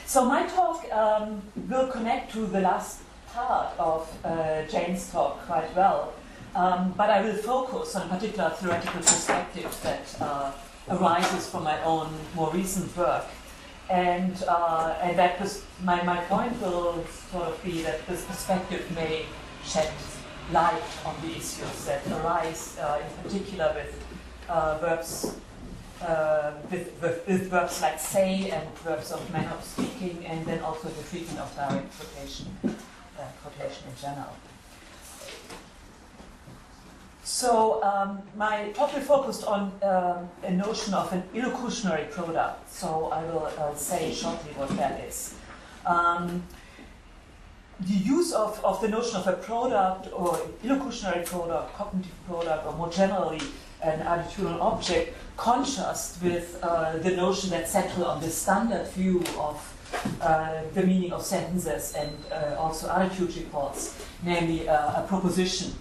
So my talk will connect to the last part of Jane's talk quite well, but I will focus on a particular theoretical perspective that arises from my own more recent work. And that my point will sort of be that this perspective may shed light on the issues that arise, in particular with verbs. With verbs like say and verbs of manner of speaking, and then also the treatment of direct quotation, quotation in general. So my talk will focus on a notion of an illocutionary product. So I will say shortly what that is. The use of the notion of a product or illocutionary product, cognitive product, or more generally an attitudinal object, contrast with the notion that's settled on the standard view of the meaning of sentences and also attitude reports, namely a proposition.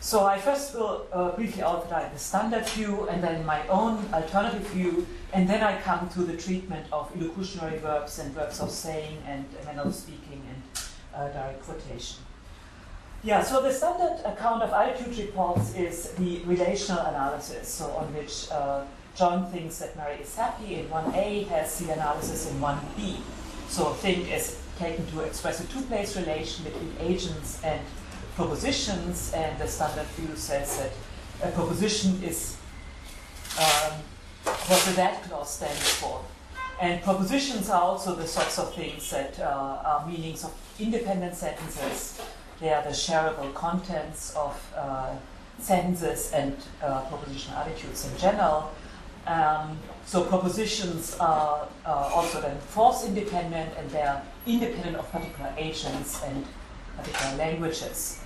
So I first will briefly outline the standard view and then my own alternative view, and then I come to the treatment of illocutionary verbs and verbs of saying and manner of speaking and direct quotation. Yeah, so the standard account of attitude reports is the relational analysis, so on which John thinks that Mary is happy in 1a, has the analysis in 1b. So think is taken to express a two-place relation between agents and propositions, and the standard view says that a proposition is what the that clause stands for. And propositions are also the sorts of things that are meanings of independent sentences. They are the shareable contents of sentences and propositional attitudes in general. So propositions are also then force independent, and they are independent of particular agents and particular languages.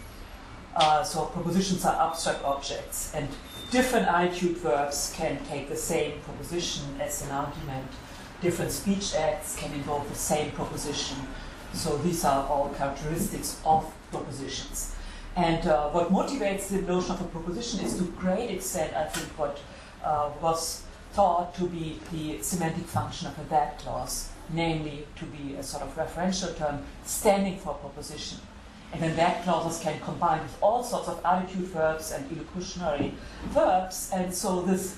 So propositions are abstract objects, and different attitude verbs can take the same proposition as an argument. Different speech acts can involve the same proposition. So these are all characteristics of propositions. And what motivates the notion of a proposition is to a great extent, I think, what was thought to be the semantic function of a that clause, namely to be a sort of referential term standing for proposition. And then that clauses can combine with all sorts of attitude verbs and illocutionary verbs, and so this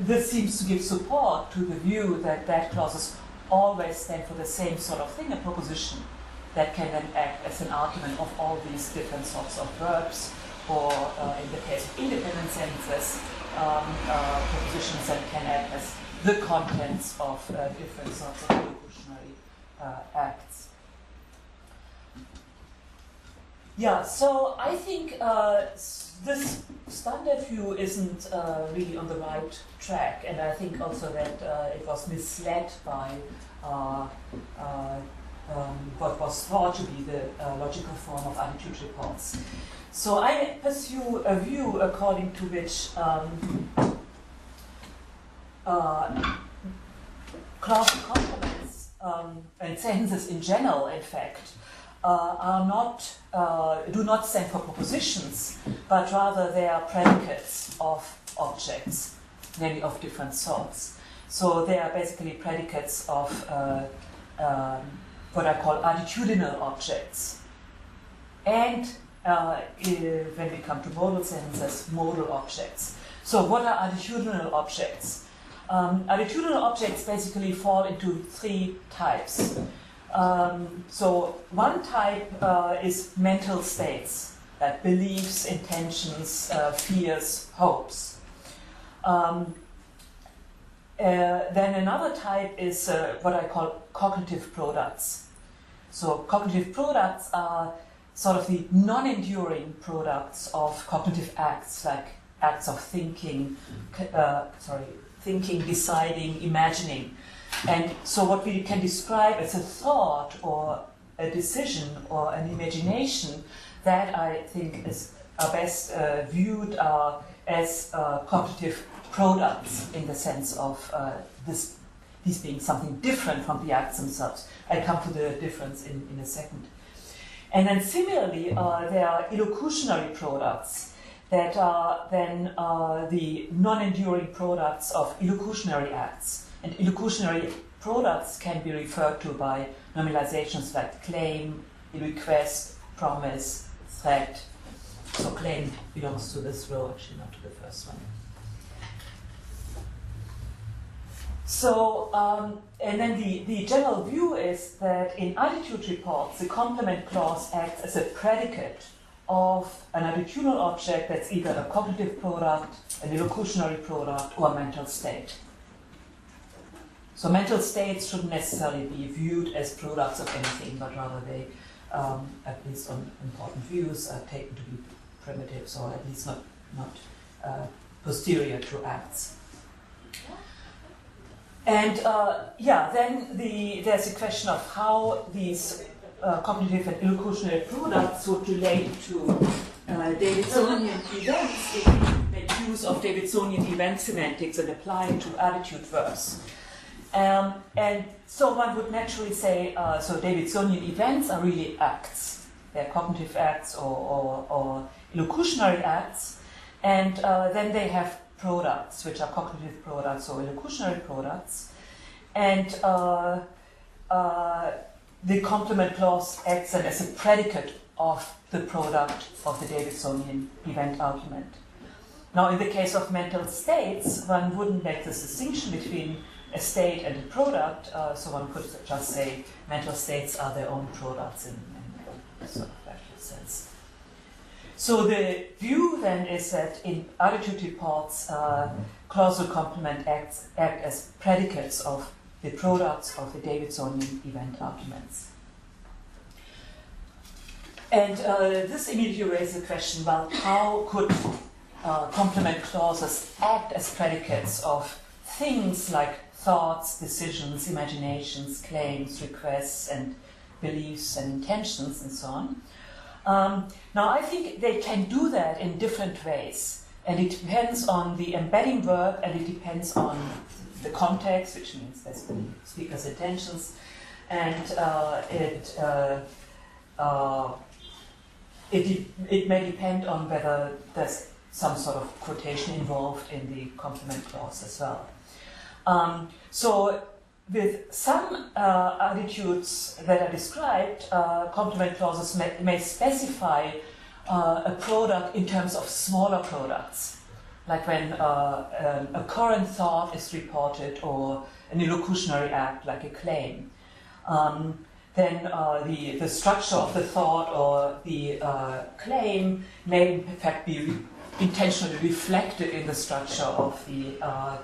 this seems to give support to the view that that clauses always stand for the same sort of thing, a proposition that can then act as an argument of all these different sorts of verbs, or in the case of independent sentences, propositions that can act as the contents of different sorts of illocutionary acts. Yeah, so I think this standard view isn't really on the right track, and I think also that it was misled by what was thought to be the logical form of attitude reports. So I pursue a view according to which clause complements and sentences in general, in fact, do not stand for propositions, but rather they are predicates of objects, namely of different sorts. So they are basically predicates of what I call attitudinal objects. And when we come to modal sentences, modal objects. So what are attitudinal objects? Attitudinal objects basically fall into three types. So one type is mental states, like beliefs, intentions, fears, hopes. Then another type is what I call cognitive products. So cognitive products are sort of the non-enduring products of cognitive acts, like acts of thinking, thinking, deciding, imagining. And so what we can describe as a thought or a decision or an imagination, that I think is best viewed as cognitive products, in the sense of these being something different from the acts themselves. I'll come to the difference in a second. And then similarly, there are illocutionary products that are then the non-enduring products of illocutionary acts. And illocutionary products can be referred to by nominalizations like claim, request, promise, threat. So claim belongs to this row, actually not to the first one. So, and then the general view is that in attitude reports, the complement clause acts as a predicate of an attitudinal object that's either a cognitive product, an illocutionary product, or a mental state. So mental states shouldn't necessarily be viewed as products of anything, but rather they, at least on important views, are taken to be primitives, or at least not posterior to acts. And then there's a question of how these cognitive and illocutionary products would relate to Davidsonian events if we make use of Davidsonian event semantics and apply it to attitude verbs. And so one would naturally say, so Davidsonian events are really acts. They're cognitive acts or illocutionary acts. And then they have products, which are cognitive products or illocutionary products. And the complement clause acts then as a predicate of the product of the Davidsonian event argument. Now, in the case of mental states, one wouldn't make this distinction between a state and a product, so one could just say mental states are their own products in sort of that sense. So the view then is that in attitude reports, clausal complement act as predicates of the products of the Davidsonian event arguments. And this immediately raises the question, well, how could complement clauses act as predicates of things like thoughts, decisions, imaginations, claims, requests, and beliefs and intentions, and so on? Now, I think they can do that in different ways, and it depends on the embedding verb, and it depends on the context, which means there's the speaker's intentions, and it may depend on whether there's some sort of quotation involved in the complement clause as well. So with some attitudes that are described, complement clauses may specify a product in terms of smaller products, like when a current thought is reported or an illocutionary act like a claim. Then the structure of the thought or the claim may in fact be intentionally reflected in the structure of the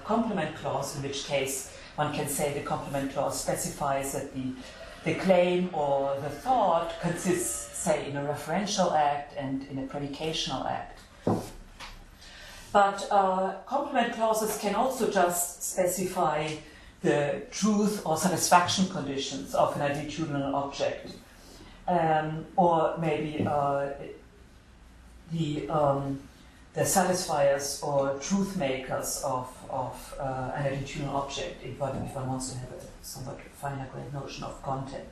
complement clause, in which case one can say the complement clause specifies that the claim or the thought consists, say, in a referential act and in a predicational act. But complement clauses can also just specify the truth or satisfaction conditions of an attitudinal object, or maybe the satisfiers or truth makers of an attitudinal object, if one wants to have a somewhat finer grained notion of content.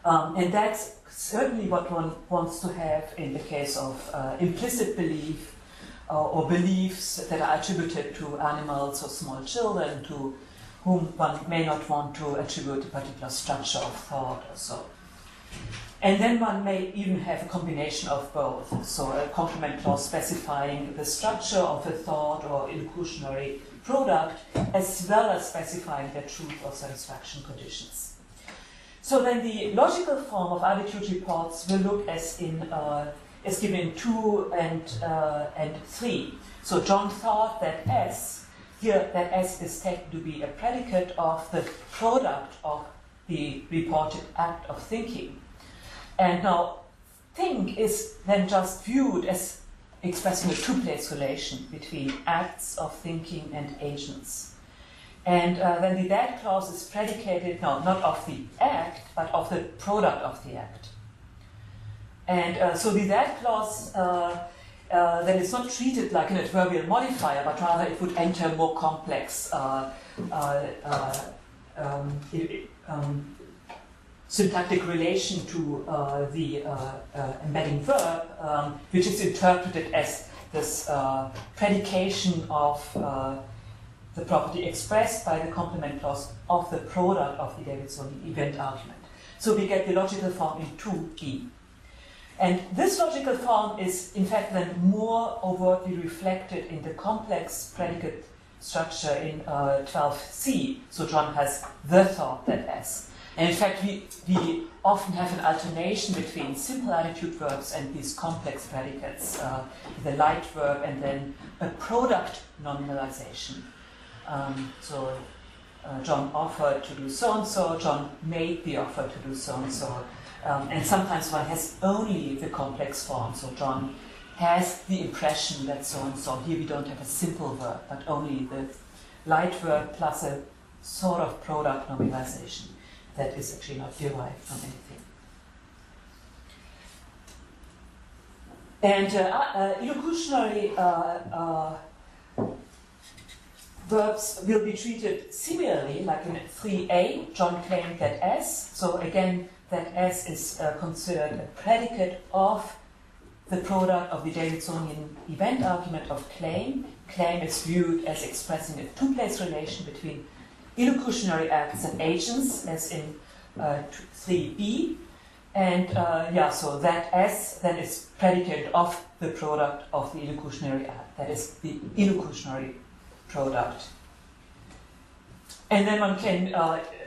And that's certainly what one wants to have in the case of implicit belief or beliefs that are attributed to animals or small children, to whom one may not want to attribute a particular structure of thought or so. And then one may even have a combination of both. So a complement clause specifying the structure of a thought or illocutionary product, as well as specifying their truth or satisfaction conditions. So then the logical form of attitude reports will look as given in 2 and 3. So John thought that S, here that S is taken to be a predicate of the product of the reported act of thinking. And now think is then just viewed as expressing a two-place relation between acts of thinking and agents. And then the that clause is predicated, no, not of the act, but of the product of the act. And so the that clause then is not treated like an adverbial modifier, but rather it would enter a more complex syntactic relation to the embedding verb, which is interpreted as this predication of the property expressed by the complement clause of the product of the Davidsonian event argument. So we get the logical form in 2b. And this logical form is, in fact, then more overtly reflected in the complex predicate structure in 12c. So John has the thought that S. And in fact, we often have an alternation between simple attitude verbs and these complex predicates, the light verb and then a product nominalization. John offered to do so-and-so, John made the offer to do so-and-so. And sometimes one has only the complex form. So John has the impression that so-and-so. Here we don't have a simple verb, but only the light verb plus a sort of product nominalization that is actually not derived from anything. And illocutionary verbs will be treated similarly, like in 3a, John claimed that S. So again, that S is considered a predicate of the product of the Davidsonian event argument of claim. Claim is viewed as expressing a two-place relation between illocutionary acts and agents, as in 3b. And so that S then is predicated of the product of the illocutionary act. That is the illocutionary product. And then one can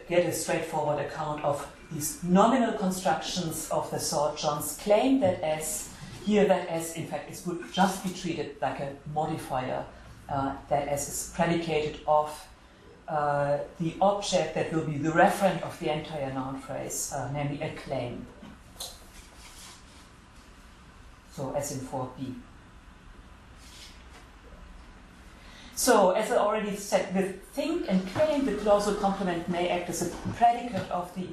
get a straightforward account of these nominal constructions of the sort John's claim that S. Here that S, in fact, would just be treated like a modifier. That S is predicated of the object that will be the referent of the entire noun phrase, namely a claim. So as in 4b. So, as I already said, with think and claim, the clausal complement may act as a predicate of the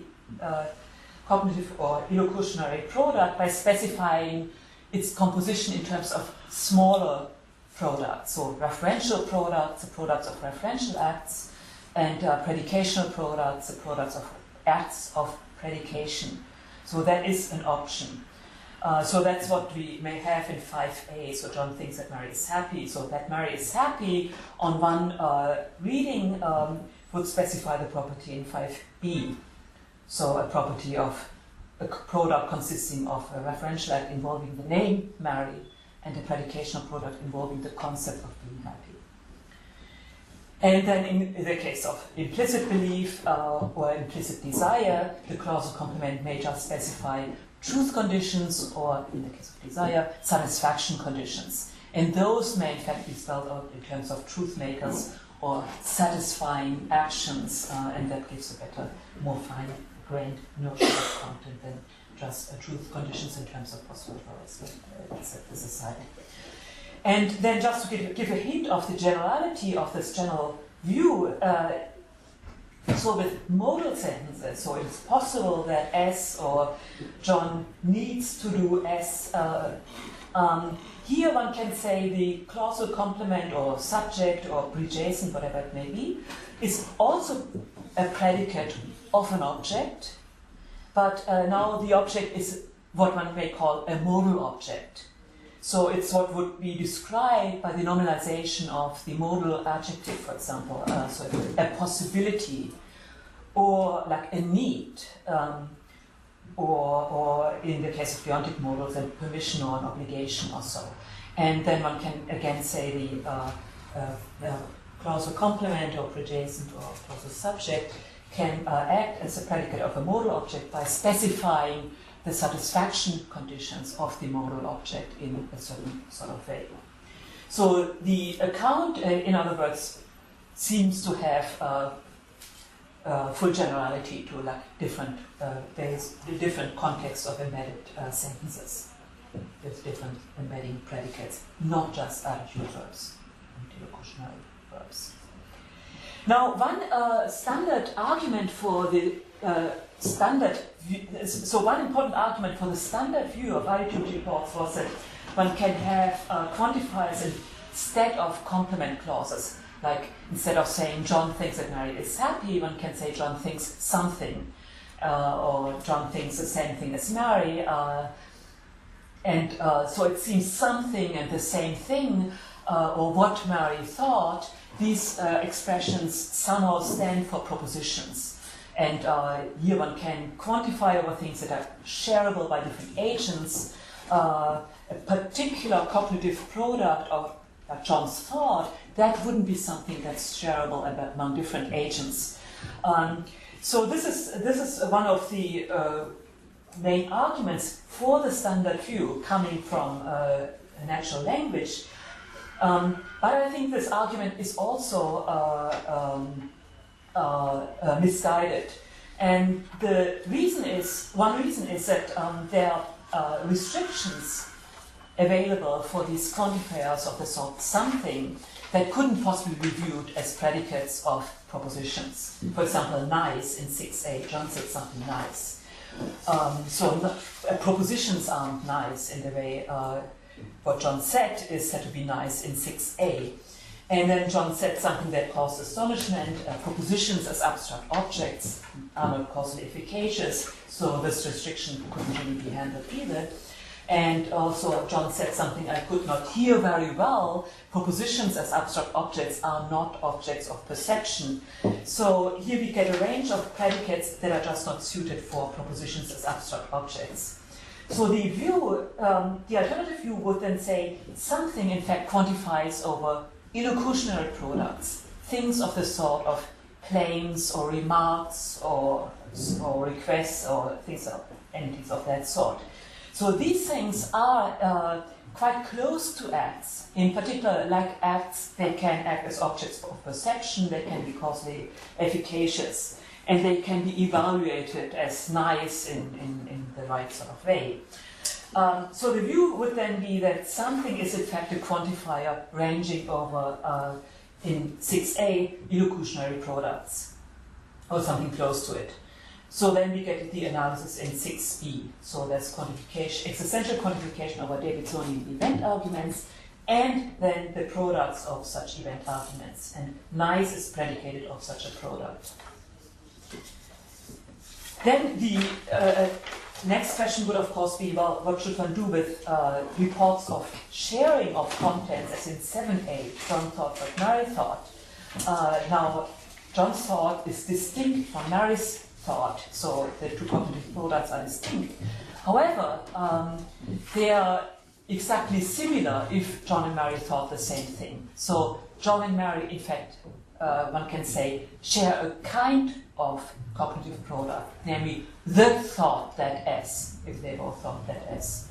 cognitive or illocutionary product by specifying its composition in terms of smaller products. So, referential products, the products of referential acts, and predicational products, the products of acts of predication. So, that is an option. So that's what we may have in 5a. So John thinks that Mary is happy. So that Mary is happy on one reading would specify the property in 5b. So a property of a product consisting of a referential act involving the name Mary and a predicational product involving the concept of being happy. And then in the case of implicit belief or implicit desire, the clausal complement may just specify truth conditions, or in the case of desire, satisfaction conditions. And those may in fact be spelled out in terms of truth makers or satisfying actions, and that gives a better, more fine-grained notion of content than just truth conditions in terms of postulatorist. Let's set this aside. And then just to give a hint of the generality of this general view, so with modal sentences, so it's possible that S or John needs to do S. Here one can say the clausal complement or subject or prejacent, whatever it may be, is also a predicate of an object, but now the object is what one may call a modal object. So it's what would be described by the nominalization of the modal adjective, for example, so a possibility, or like a need, or in the case of deontic modals, a permission or an obligation or so. And then one can again say the clausal complement or prejacent or clausal subject can act as a predicate of a modal object by specifying the satisfaction conditions of the modal object in a certain sort of way. So the account, in other words, seems to have full generality to like different different contexts of embedded sentences with different embedding predicates, not just attitude verbs and illocutionary verbs. Now, one standard argument for the one important argument for the standard view of attitude reports was that one can have quantifiers instead of complement clauses. Like, instead of saying John thinks that Mary is happy, one can say John thinks something, or John thinks the same thing as Mary, so it seems something and the same thing or what Mary thought, these expressions somehow stand for propositions. And here one can quantify over things that are shareable by different agents. A particular cognitive product of John's thought, that wouldn't be something that's shareable among different agents. So this is one of the main arguments for the standard view coming from natural language. But I think this argument is also misguided. And one reason is that there are restrictions available for these quantifiers of the sort something that couldn't possibly be viewed as predicates of propositions. For example, nice in 6a, John said something nice. Propositions aren't nice in the way what John said is said to be nice in 6a. And then John said something that caused astonishment. Propositions as abstract objects are not causally efficacious, so this restriction couldn't really be handled either. And also John said something I could not hear very well. Propositions as abstract objects are not objects of perception. So here we get a range of predicates that are just not suited for propositions as abstract objects. So the view, the alternative view would then say something in fact quantifies over illocutionary products, things of the sort of claims or remarks or requests or things of entities of that sort. So these things are quite close to acts. In particular, like acts, they can act as objects of perception, they can be causally efficacious, and they can be evaluated as nice in the right sort of way. So the view would then be that something is in fact a quantifier ranging over, in 6a, illocutionary products, or something close to it. So then we get the analysis in 6b. So that's quantification, existential quantification over Davidsonian event arguments, and then the products of such event arguments. And nice is predicated of such a product. Then the next question would of course be, well, what should one do with reports of sharing of contents, as in 7a, John thought what Mary thought. Now, John's thought is distinct from Mary's thought, so the two cognitive products are distinct. However, they are exactly similar if John and Mary thought the same thing. So John and Mary, in fact, one can say, share a kind of cognitive product, namely the thought that S, if they both thought that S.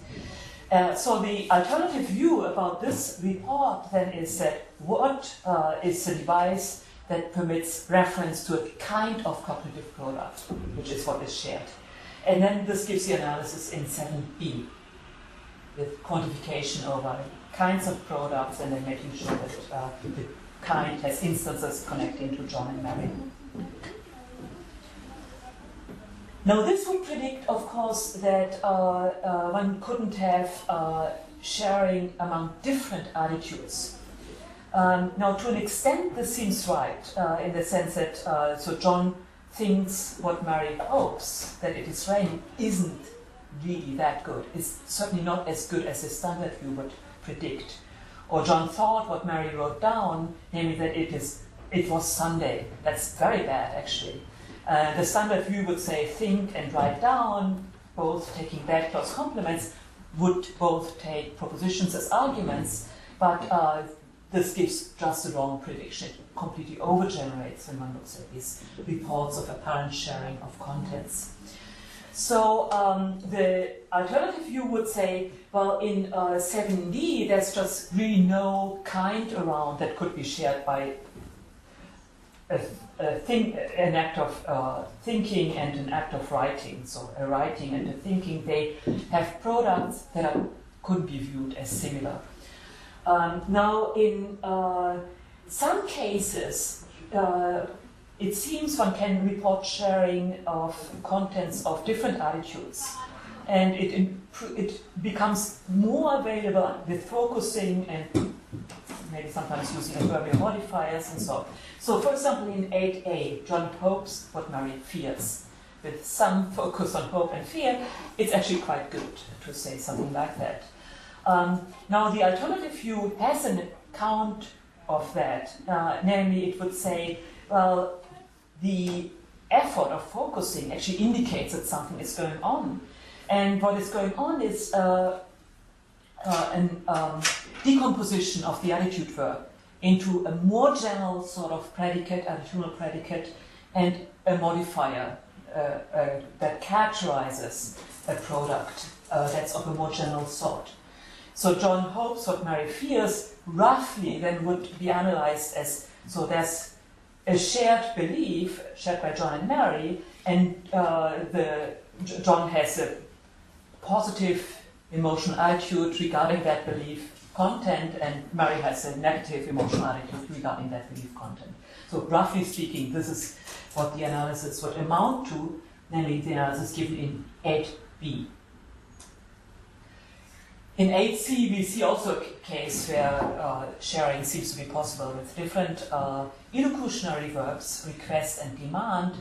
So the alternative view about this report then is that what is the device that permits reference to a kind of cognitive product, which is what is shared. And then this gives the analysis in 7b, with quantification over kinds of products and then making sure that the kind has instances connecting to John and Mary. Now this would predict, of course, that one couldn't have sharing among different attitudes. Now, to an extent, this seems right, in the sense that so John thinks what Mary hopes, that it is raining, isn't really that good. It's certainly not as good as the standard view would predict. Or John thought what Mary wrote down, namely that it was Sunday. That's very bad, actually. The standard view would say think and write down, both taking bad clause complements, would both take propositions as arguments, but this gives just the wrong prediction. It completely overgenerates when one looks at these reports of apparent sharing of contents. So the alternative view would say, well, in 7D, there's just really no kind around that could be shared by an act of thinking and an act of writing. So a writing and a thinking, they have products that couldn't be viewed as similar. Now, in some cases, it seems one can report sharing of contents of different attitudes, and it becomes more available with focusing and maybe sometimes using adverbial modifiers and so on. So, for example, in 8a, John hopes what Mary fears. With some focus on hope and fear, it's actually quite good to say something like that. Now, the alternative view has an count of that. Namely, it would say, well, the effort of focusing actually indicates that something is going on. And what is going on is decomposition of the attitude verb into a more general sort of predicate, attitudinal predicate, and a modifier that characterizes a product that's of a more general sort. So John hopes what Mary fears roughly then would be analyzed as, so there's a shared belief shared by John and Mary, and John has a positive emotional attitude regarding that belief content, and Mary has a negative emotional attitude regarding that belief content. So roughly speaking, this is what the analysis would amount to, namely the analysis given in 8b. In 8c, we see also a case where sharing seems to be possible with different illocutionary verbs, request and demand.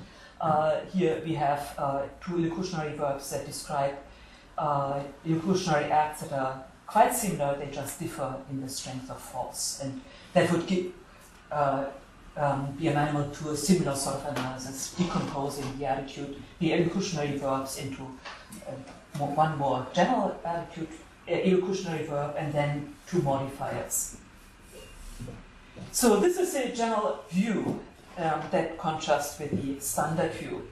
Here we have two illocutionary verbs that describe illocutionary acts that are quite similar, they just differ in the strength of force. And that would give, be amenable to a similar sort of analysis, decomposing the attitude, the illocutionary verbs into one more general attitude, illocutionary verb, and then two modifiers. So this is a general view that contrasts with the standard view.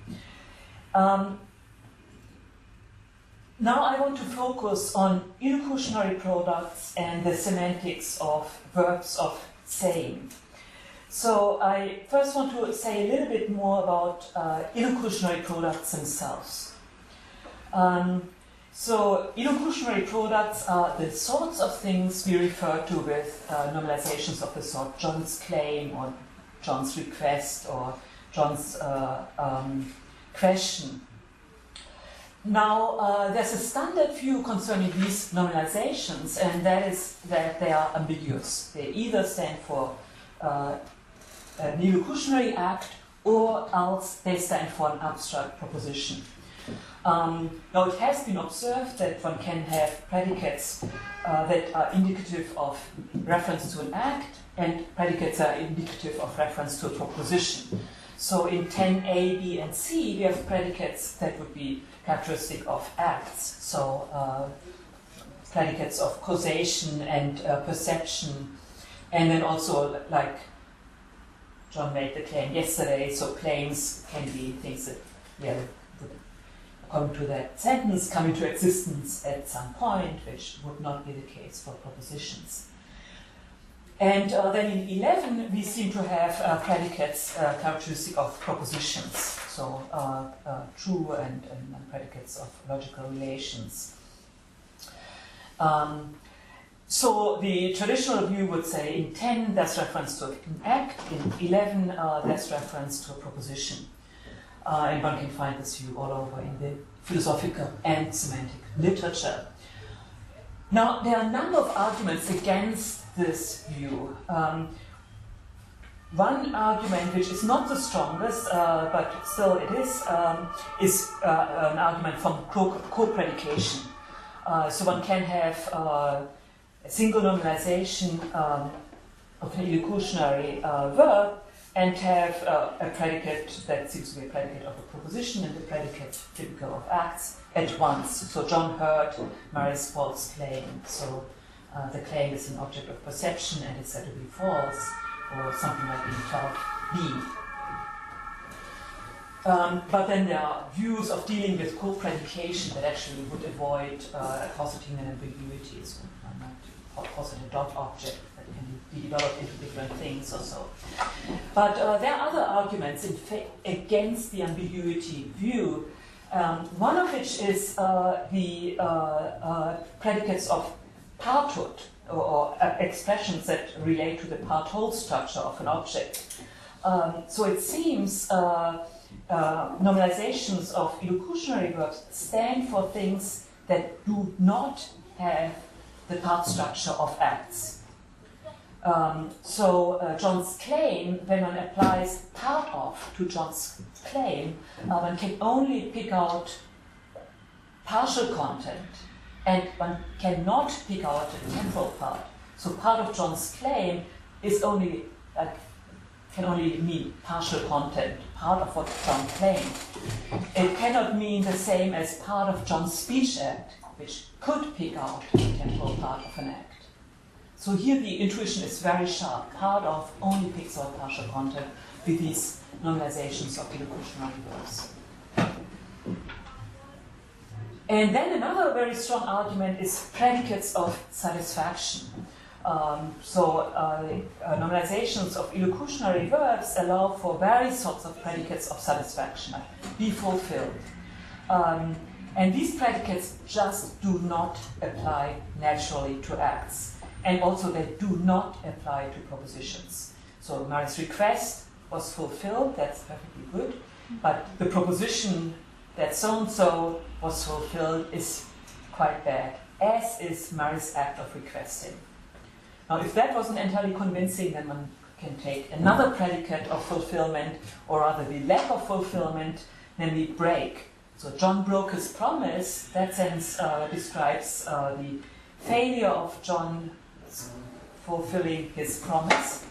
Now I want to focus on illocutionary products and the semantics of verbs of saying. So I first want to say a little bit more about illocutionary products themselves. So illocutionary products are the sorts of things we refer to with normalizations of the sort John's claim or John's request or John's question. Now, there's a standard view concerning these normalizations, and that is that they are ambiguous. They either stand for an illocutionary act, or else they stand for an abstract proposition. Now, it has been observed that one can have predicates that are indicative of reference to an act, and predicates that are indicative of reference to a proposition. So in 10a, b, and c, we have predicates that would be characteristic of acts. So predicates of causation and perception, and then also, like John made the claim yesterday, so claims can be things that, according to that sentence, come into existence at some point, which would not be the case for propositions. And then in 11, we seem to have predicates characteristic of propositions, so true and predicates of logical relations. So the traditional view would say in 10 there's reference to an act, in 11 there's reference to a proposition. And one can find this view all over in the philosophical and semantic literature. Now, there are a number of arguments against this view. One argument, which is not the strongest, but still it is an argument from co-predication. So one can have a single normalization of an illocutionary verb and have a predicate that seems to be a predicate of a proposition and a predicate typical of acts at once. So John heard Mary's false claim. So the claim is an object of perception and it's said to be false, or something like in 12b. But then there are views of dealing with co-predication that actually would avoid positing an ambiguity. So one might posit a dot object that can be developed into different things or so. But there are other arguments against the ambiguity view, one of which is the predicates of parthood, or expressions that relate to the part-whole structure of an object. So it seems normalizations of illocutionary verbs stand for things that do not have the part structure of acts. So John's claim, when one applies part of to John's claim, one can only pick out partial content, and one cannot pick out a temporal part. So part of John's claim is only can only mean partial content, part of what John claimed. It cannot mean the same as part of John's speech act, which could pick out the temporal part of an act. So here the intuition is very sharp. Part of only picks out partial content with these normalizations of illocutionary verbs. And then another very strong argument is predicates of satisfaction. Normalizations of illocutionary verbs allow for various sorts of predicates of satisfaction, like be fulfilled. And these predicates just do not apply naturally to acts. And also they do not apply to propositions. So Mary's request was fulfilled, that's perfectly good. But the proposition that so-and-so was fulfilled is quite bad, as is Mary's act of requesting. Now, if that wasn't entirely convincing, then one can take another predicate of fulfillment, or rather the lack of fulfillment, namely break. So John broke his promise. That sentence describes the failure of John fulfilling his promise,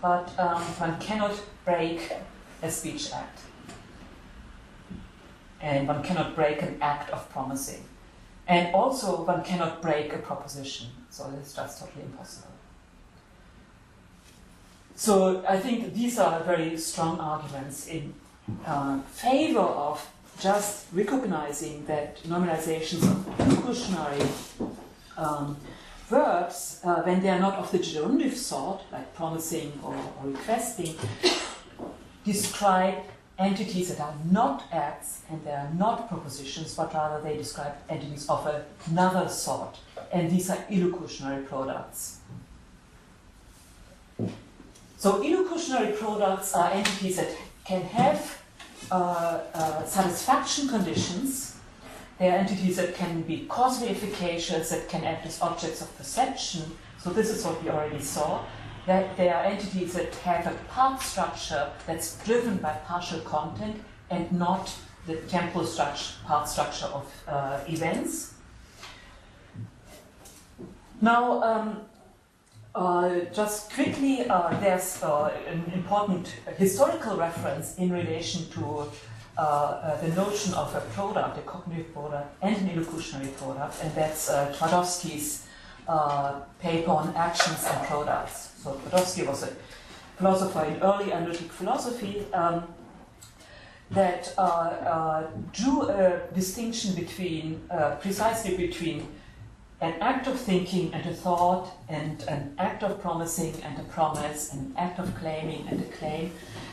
but one cannot break a speech act. And one cannot break an act of promising. And also, one cannot break a proposition. So it's just totally impossible. So I think these are very strong arguments in favor of just recognizing that normalizations of illocutionary verbs, when they are not of the gerundive sort, like promising or requesting, describe entities that are not acts and they are not propositions, but rather they describe entities of another sort. And these are illocutionary products. So illocutionary products are entities that can have satisfaction conditions. They are entities that can be causally efficacious, that can act as objects of perception. So this is what we already saw. That they are entities that have a part structure that's driven by partial content and not the temporal part structure of events. Now, just quickly, there's an important historical reference in relation to the notion of a product, a cognitive product, and an illocutionary product, and that's Twardowski's paper on actions and products. So Twardowski was a philosopher in early analytic philosophy that drew a distinction between, precisely between an act of thinking and a thought, and an act of promising and a promise, and an act of claiming and a claim.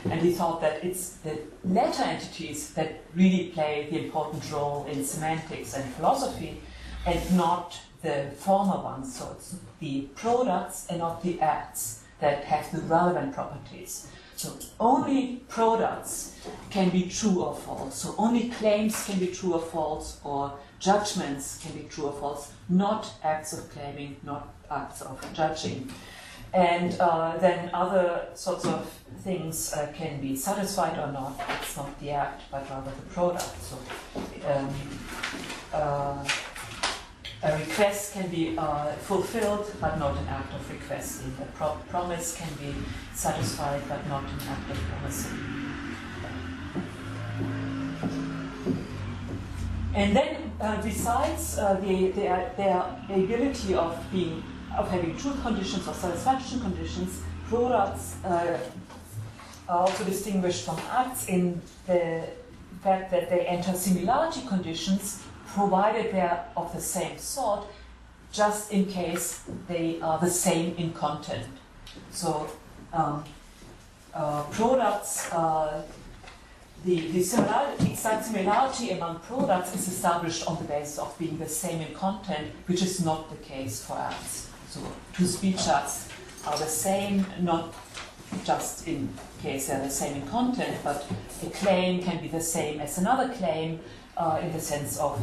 And he thought that it's the latter entities that really play the important role in semantics and philosophy, and not the former ones. So it's the products and not the acts that have the relevant properties. So only products can be true or false. So only claims can be true or false, or judgments can be true or false, not acts of claiming, not acts of judging. And then other sorts of things can be satisfied or not. It's not the act, but rather the product. So a request can be fulfilled, but not an act of requesting. A promise can be satisfied, but not an act of promising. And then, besides their ability of having truth conditions or satisfaction conditions, products are also distinguished from acts in the fact that they enter similarity conditions, provided they are of the same sort, just in case they are the same in content. So products, the similarity among products is established on the basis of being the same in content, which is not the case for acts. So two speech acts are the same, not just in case they're the same in content, but a claim can be the same as another claim, in the sense of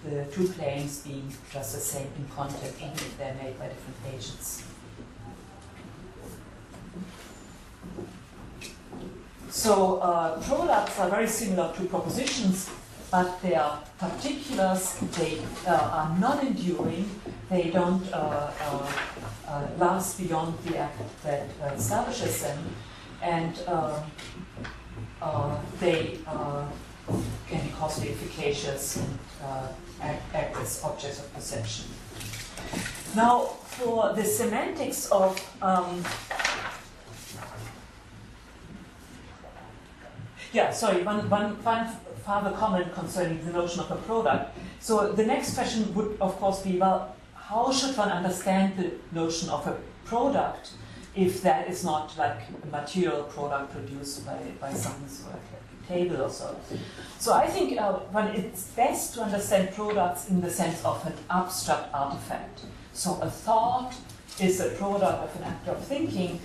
the two claims being just the same in content, even if they're made by different agents. So products are very similar to propositions, but they are particulars, they are non-enduring, they don't last beyond the act that establishes them, and they can be causally efficacious and act as objects of perception. Now, for the semantics of one further comment concerning the notion of a product. So the next question would, of course, be, well, how should one understand the notion of a product if that is not like a material product produced by someone, so like a table or so? So I think it's best to understand products in the sense of an abstract artifact. So a thought is a product of an act of thinking,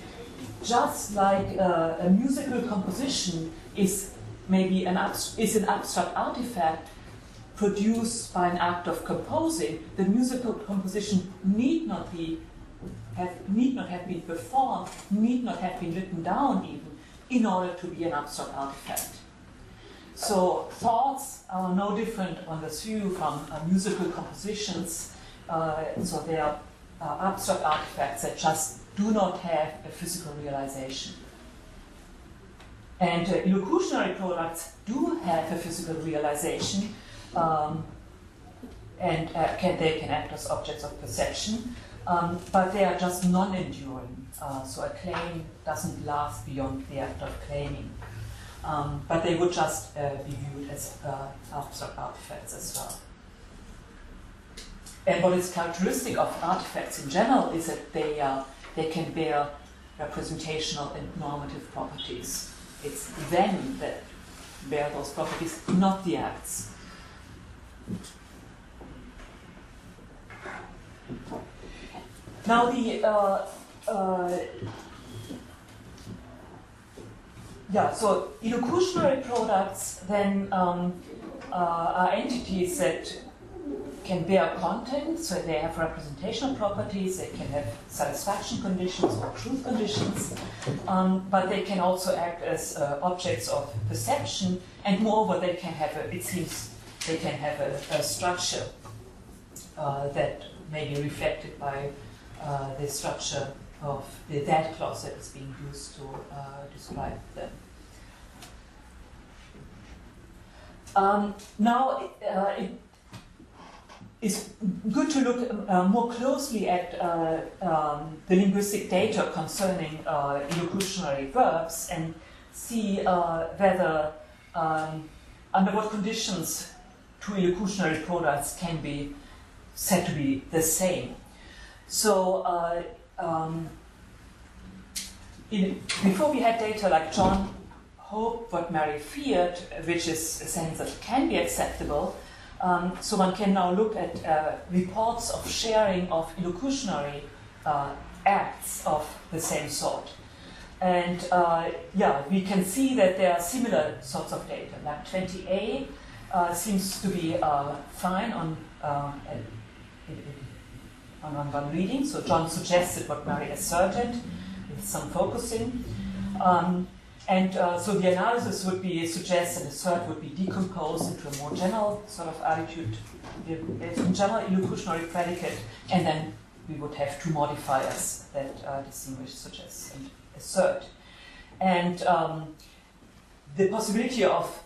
just like a musical composition is maybe an abstract artifact produced by an act of composing. The musical composition need not have been performed, need not have been written down even, in order to be an abstract artifact. So thoughts are no different on this view from musical compositions. So they are abstract artifacts that just do not have a physical realization. And illocutionary products do have a physical realization, and they can act as objects of perception, but they are just non-enduring. So a claim doesn't last beyond the act of claiming. But they would just be viewed as abstract artifacts as well. And what is characteristic of artifacts in general is that they can bear representational and normative properties. It's them that bear those properties, not the acts. Now so illocutionary products then are entities that can bear content, so they have representational properties, they can have satisfaction conditions or truth conditions, but they can also act as objects of perception, and moreover they can have a structure that may be reflected by the structure of the that clause that is being used to describe them. Now, it's good to look more closely at the linguistic data concerning illocutionary verbs and see whether, under what conditions two illocutionary products can be said to be the same. So, before we had data like John hoped what Mary feared, which is a sense that can be acceptable, so one can now look at reports of sharing of illocutionary acts of the same sort. And we can see that there are similar sorts of data. Like 20A seems to be fine on one reading. So John suggested what Mary asserted with some focusing. So the analysis would be suggest that assert would be decomposed into a more general sort of attitude, general illocutionary predicate, and then we would have two modifiers that distinguish suggest and assert. And the possibility of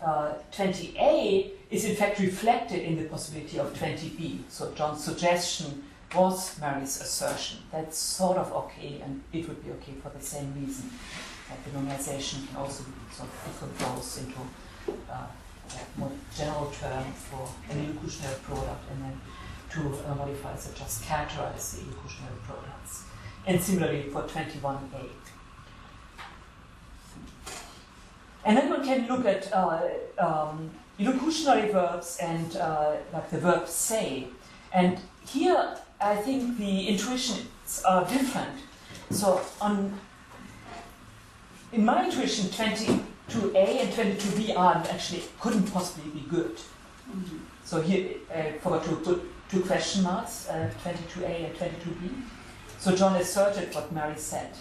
20A is in fact reflected in the possibility of 20B. So John's suggestion was Mary's assertion. That's sort of okay, and it would be okay for the same reason. Like the normalization can also be sort of decomposed into a more general term for an illocutionary product, and then two modifiers that just characterize the illocutionary products. And similarly for 21A. And then one can look at illocutionary verbs and like the verb say. And here I think the intuitions are different. So in my intuition, 22A and 22B actually couldn't possibly be good. Mm-hmm. So here I forgot to put two question marks, 22A and 22B. So John asserted what Mary said.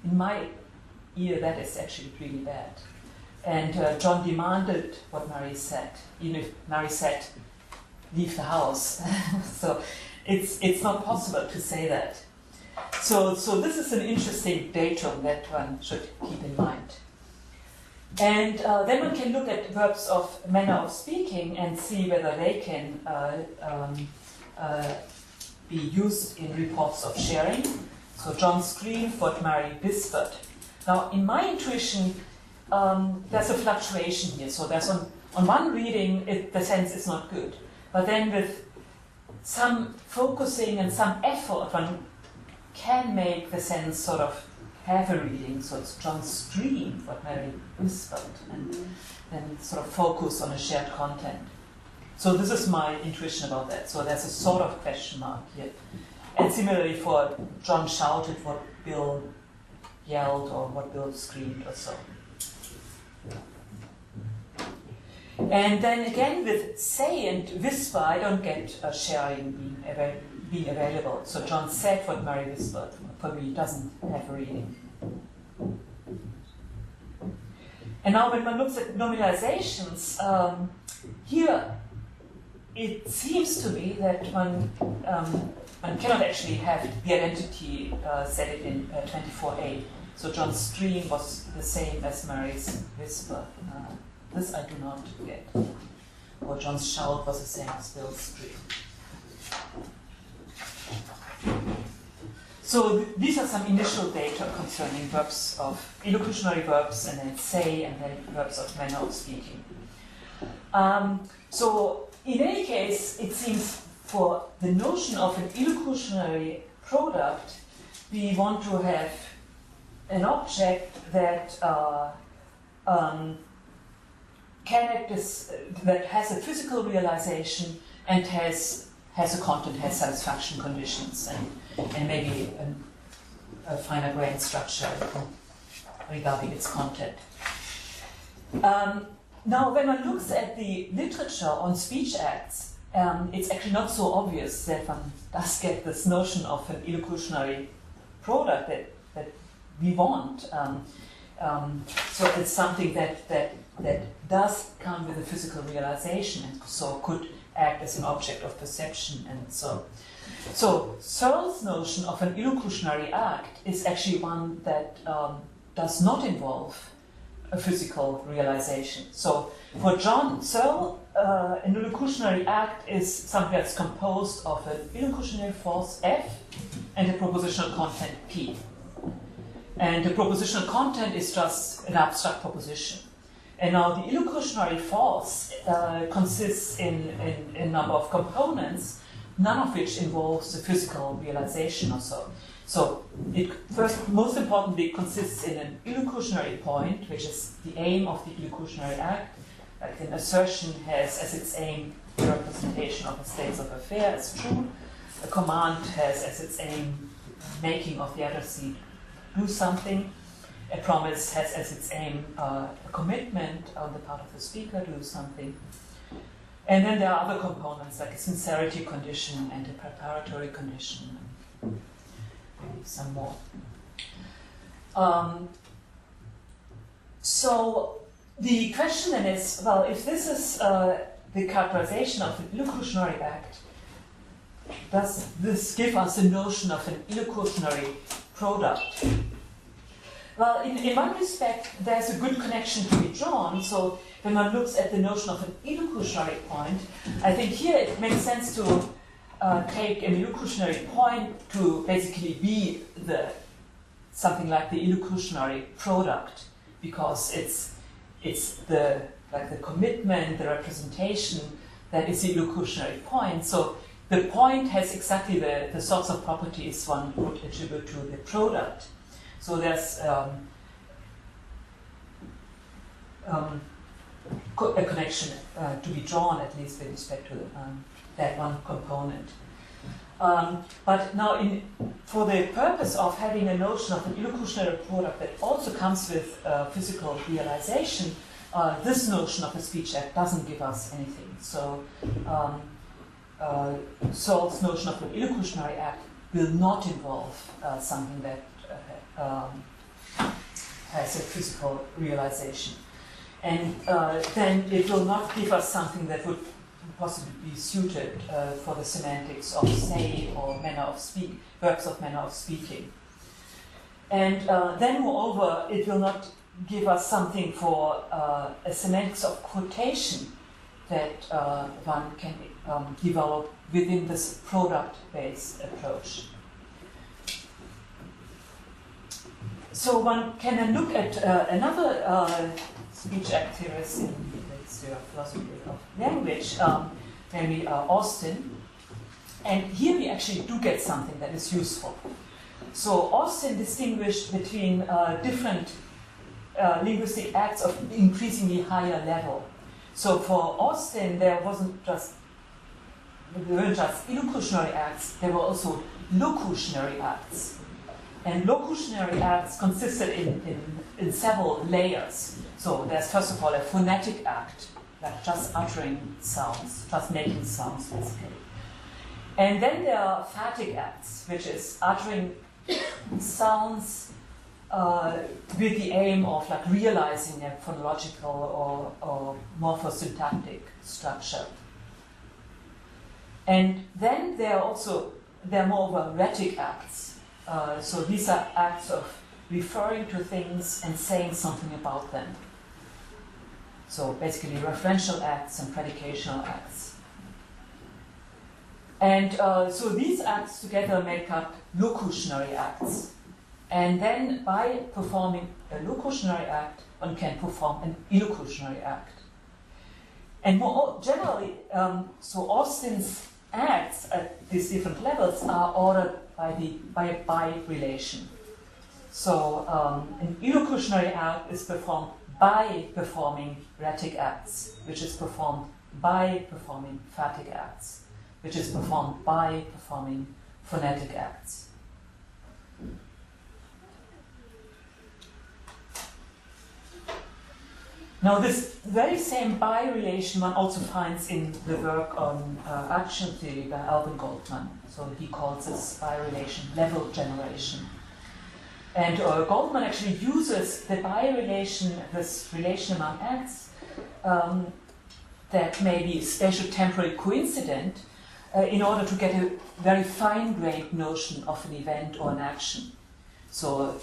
In my ear, that is actually really bad. And John demanded what Mary said, even if Mary said, leave the house. So it's not possible to say that. So this is an interesting datum that one should keep in mind. And then one can look at verbs of manner of speaking and see whether they can be used in reports of sharing. So John screamed what Mary whispered. Now, in my intuition, there's a fluctuation here. So there's on one reading, the sense is not good. But then with some focusing and some effort, one can make the sense sort of have a reading. So it's John screamed what Mary whispered, and then sort of focus on a shared content. So this is my intuition about that. So there's a sort of question mark here. And similarly for John shouted what Bill yelled or what Bill screamed or so. And then again with say and whisper, I don't get sharing being available. So John said what Mary whispered. For me, it doesn't have a reading. And now when one looks at nominalizations, here it seems to me that one cannot actually have the identity set it in 24a. So John's scream was the same as Mary's whisper. This I do not get. Or John's shout was the same as Bill's scream. So these are some initial data concerning verbs of illocutionary verbs, and then say, and then verbs of manner of speaking. So in any case, it seems for the notion of an illocutionary product, we want to have an object that that has a physical realization and has a content, has satisfaction conditions, and maybe a finer grained structure regarding its content. Now, when one looks at the literature on speech acts, it's actually not so obvious that one does get this notion of an illocutionary product that we want. So it's something that does come with a physical realization, and so could act as an object of perception, and so. So Searle's notion of an illocutionary act is actually one that does not involve a physical realization. So for John Searle, an illocutionary act is something that's composed of an illocutionary force F and a propositional content P. And the propositional content is just an abstract proposition. And now the illocutionary force consists in a number of components, none of which involves a physical realization or so. So it first, most importantly, consists in an illocutionary point, which is the aim of the illocutionary act. Like an assertion has as its aim the representation of a state of affair as true. A command has as its aim making of the addressee do something. A promise has as its aim a commitment on the part of the speaker to do something. And then there are other components like a sincerity condition and a preparatory condition. Maybe some more. So the question then is, well, if this is the characterization of an illocutionary act, does this give us a notion of an illocutionary product? Well, in one respect, there's a good connection to be drawn. So when one looks at the notion of an illocutionary point, I think here it makes sense to take an illocutionary point to basically be something like the illocutionary product, because it's the commitment, the representation that is the illocutionary point. So the point has exactly the sorts of properties one would attribute to the product. So there's a connection to be drawn, at least with respect to that one component. But now, for the purpose of having a notion of an illocutionary product that also comes with physical realization, this notion of a speech act doesn't give us anything. So Searle's notion of an illocutionary act will not involve something that has a physical realization. And then it will not give us something that would possibly be suited for the semantics of say or manner of verbs of manner of speaking. And then, moreover, it will not give us something for a semantics of quotation that one can develop within this product-based approach. So one can then look at another speech act theorist in the history of philosophy of language, namely Austin. And here we actually do get something that is useful. So Austin distinguished between different linguistic acts of increasingly higher level. So for Austin, there weren't just illocutionary acts, there were also locutionary acts. And locutionary acts consisted in several layers. So there's first of all a phonetic act, like just uttering sounds, just making sounds basically. And then there are phatic acts, which is uttering sounds with the aim of like realizing a phonological or morphosyntactic structure. And then there are more of rhetoric acts. So these are acts of referring to things and saying something about them. So basically referential acts and predicational acts. And so these acts together make up locutionary acts. And then by performing a locutionary act, one can perform an illocutionary act. And more generally, so Austin's acts at these different levels are ordered by a by relation. So an illocutionary act is performed by performing rhetoric acts, which is performed by performing phatic acts, which is performed by performing phonetic acts. Now this very same by relation one also finds in the work on action theory by Alvin Goldman. So he calls this by relation level generation. And Goldman actually uses the by relation, this relation among acts, that may be spatial-temporal coincident in order to get a very fine-grained notion of an event or an action. So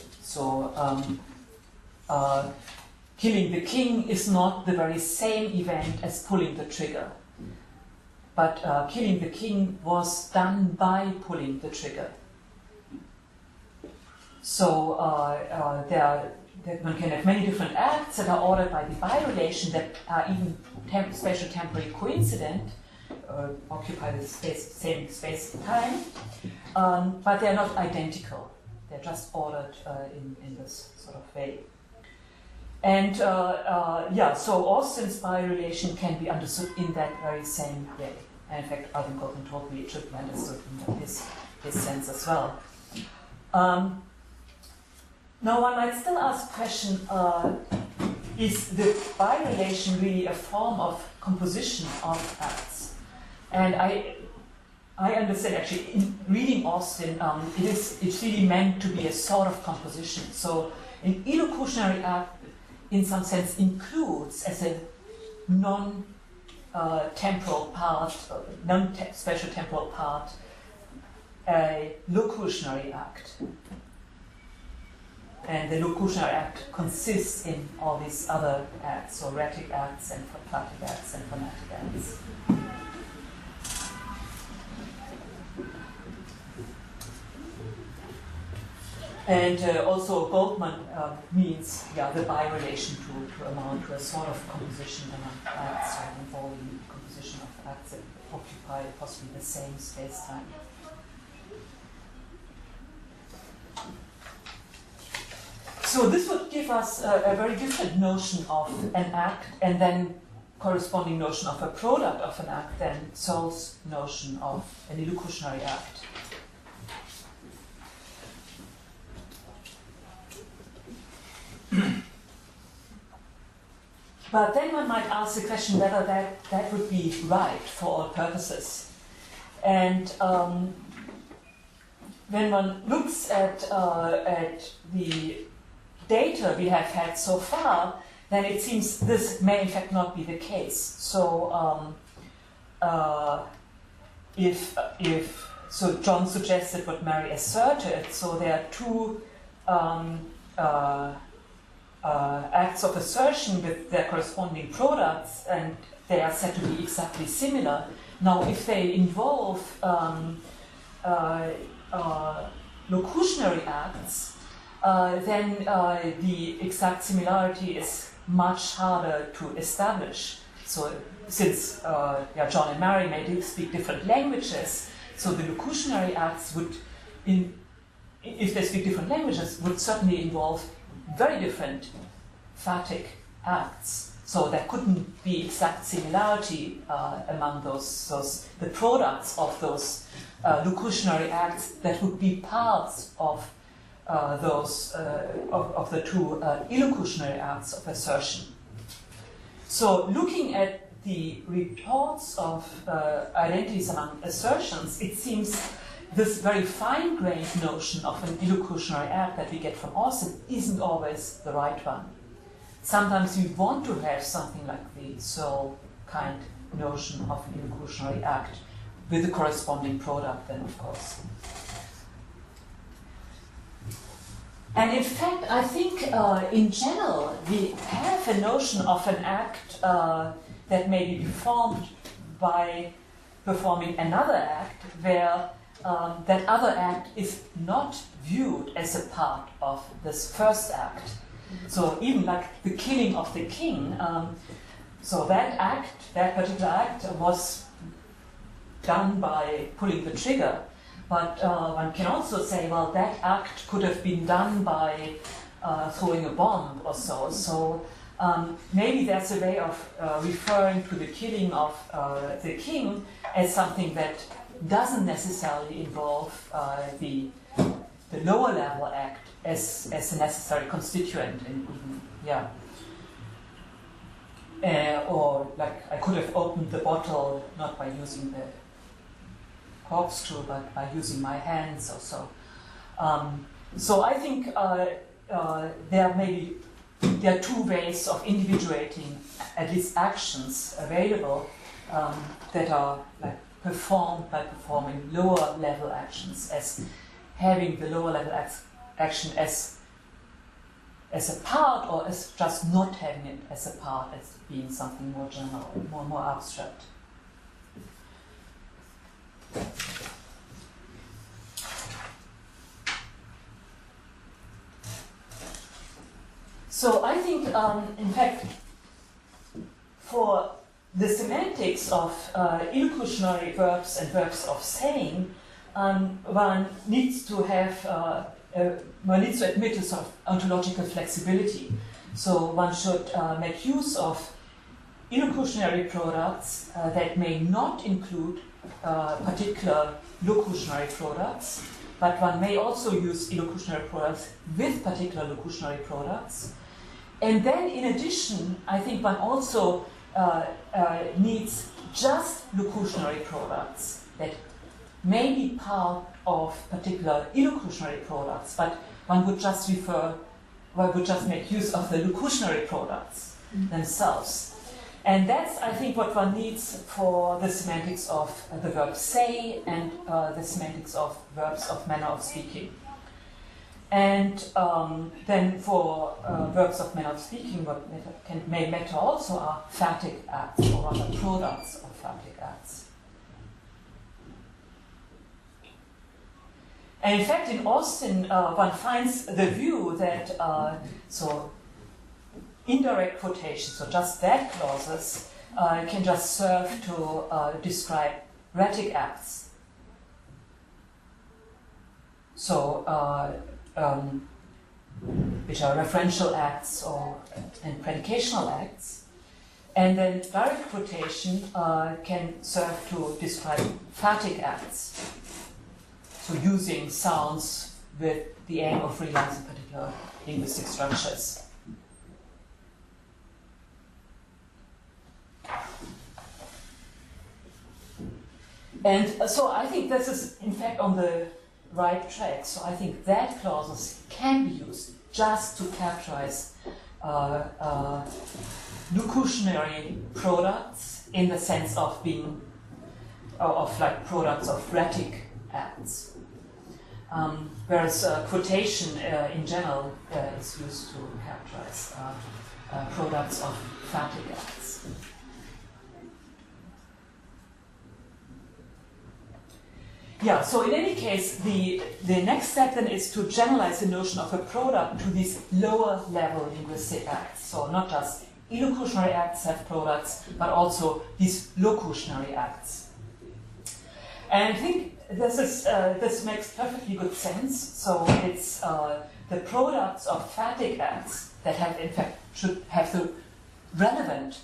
killing the king is not the very same event as pulling the trigger. But killing the king was done by pulling the trigger. So one can have many different acts that are ordered by the by relation that are even spatial temporally coincident, occupy the same space and time, but they're not identical. They're just ordered in this sort of way. And so Austin's by relation can be understood in that very same way. And in fact, Alvin Goldman told me it should be understood in his sense as well. Now one might still ask the question, is the by relation really a form of composition of acts? And I understand actually in reading Austin, it's really meant to be a sort of composition. So an illocutionary act in some sense includes as a non-temporal part, non-spatial temporal part, a locutionary act. And the locutionary act consists in all these other acts, so rhetoric acts and phatic acts and phonetic acts. And also Goldman means the by relation to amount to a sort of composition among acts, so involving composition of acts that occupy possibly the same space-time. So this would give us a very different notion of an act, and then corresponding notion of a product of an act than Searle's notion of an illocutionary act. But then one might ask the question whether that would be right for all purposes. And when one looks at the data we have had so far, then it seems this may in fact not be the case. So so John suggested what Mary asserted, so there are two um, acts of assertion with their corresponding products, and they are said to be exactly similar. Now, if they involve locutionary acts, then the exact similarity is much harder to establish. So, since John and Mary may speak different languages, so the locutionary acts would, if they speak different languages, would certainly involve very different phatic acts. So there couldn't be exact similarity among the products of those locutionary acts that would be parts of of the two illocutionary acts of assertion. So looking at the reports of identities among assertions, it seems this very fine-grained notion of an illocutionary act that we get from Austin isn't always the right one. Sometimes we want to have something like the Searle kind notion of an illocutionary act with the corresponding product then, of course. And in fact, I think in general, we have a notion of an act that may be performed by performing another act where that other act is not viewed as a part of this first act. So even like the killing of the king, so that particular act was done by pulling the trigger, but one can also say, well, that act could have been done by throwing a bomb or so. So maybe there's a way of referring to the killing of the king as something that doesn't necessarily involve the lower level act as a necessary constituent, and or like I could have opened the bottle not by using the corkscrew but by using my hands or so. So I think there are two ways of individuating at least actions available that are like performed by performing lower level actions, as having the lower level action as a part, or as just not having it as a part, as being something more general, more abstract. So I think, in fact, for the semantics of illocutionary verbs and verbs of saying, one needs to have one needs to admit a sort of ontological flexibility. So one should make use of illocutionary products that may not include particular locutionary products, but one may also use illocutionary products with particular locutionary products. And then, in addition, I think one also needs just locutionary products that may be part of particular illocutionary products, but one would just make use of the locutionary products themselves. And that's, I think, what one needs for the semantics of the verb say and the semantics of verbs of manner of speaking. And then for verbs of manner of speaking, what may matter also are phatic acts, or rather products of phatic acts. And in fact, in Austin, one finds the view that so indirect quotation, so just that clauses, can just serve to describe rhetoric acts. So, which are referential acts and predicational acts. And then direct quotation can serve to describe phatic acts. So using sounds with the aim of realizing particular linguistic structures. And so I think this is, in fact, on the right track. So I think that clauses can be used just to characterize locutionary products in the sense of being, of like products of rhetoric acts. Whereas quotation in general is used to characterize products of phatic acts. Yeah, so in any case, the next step then is to generalize the notion of a product to these lower level linguistic acts. So not just illocutionary acts have products, but also these locutionary acts. And I think this makes perfectly good sense. So it's the products of phatic acts that have, in fact, should have the relevant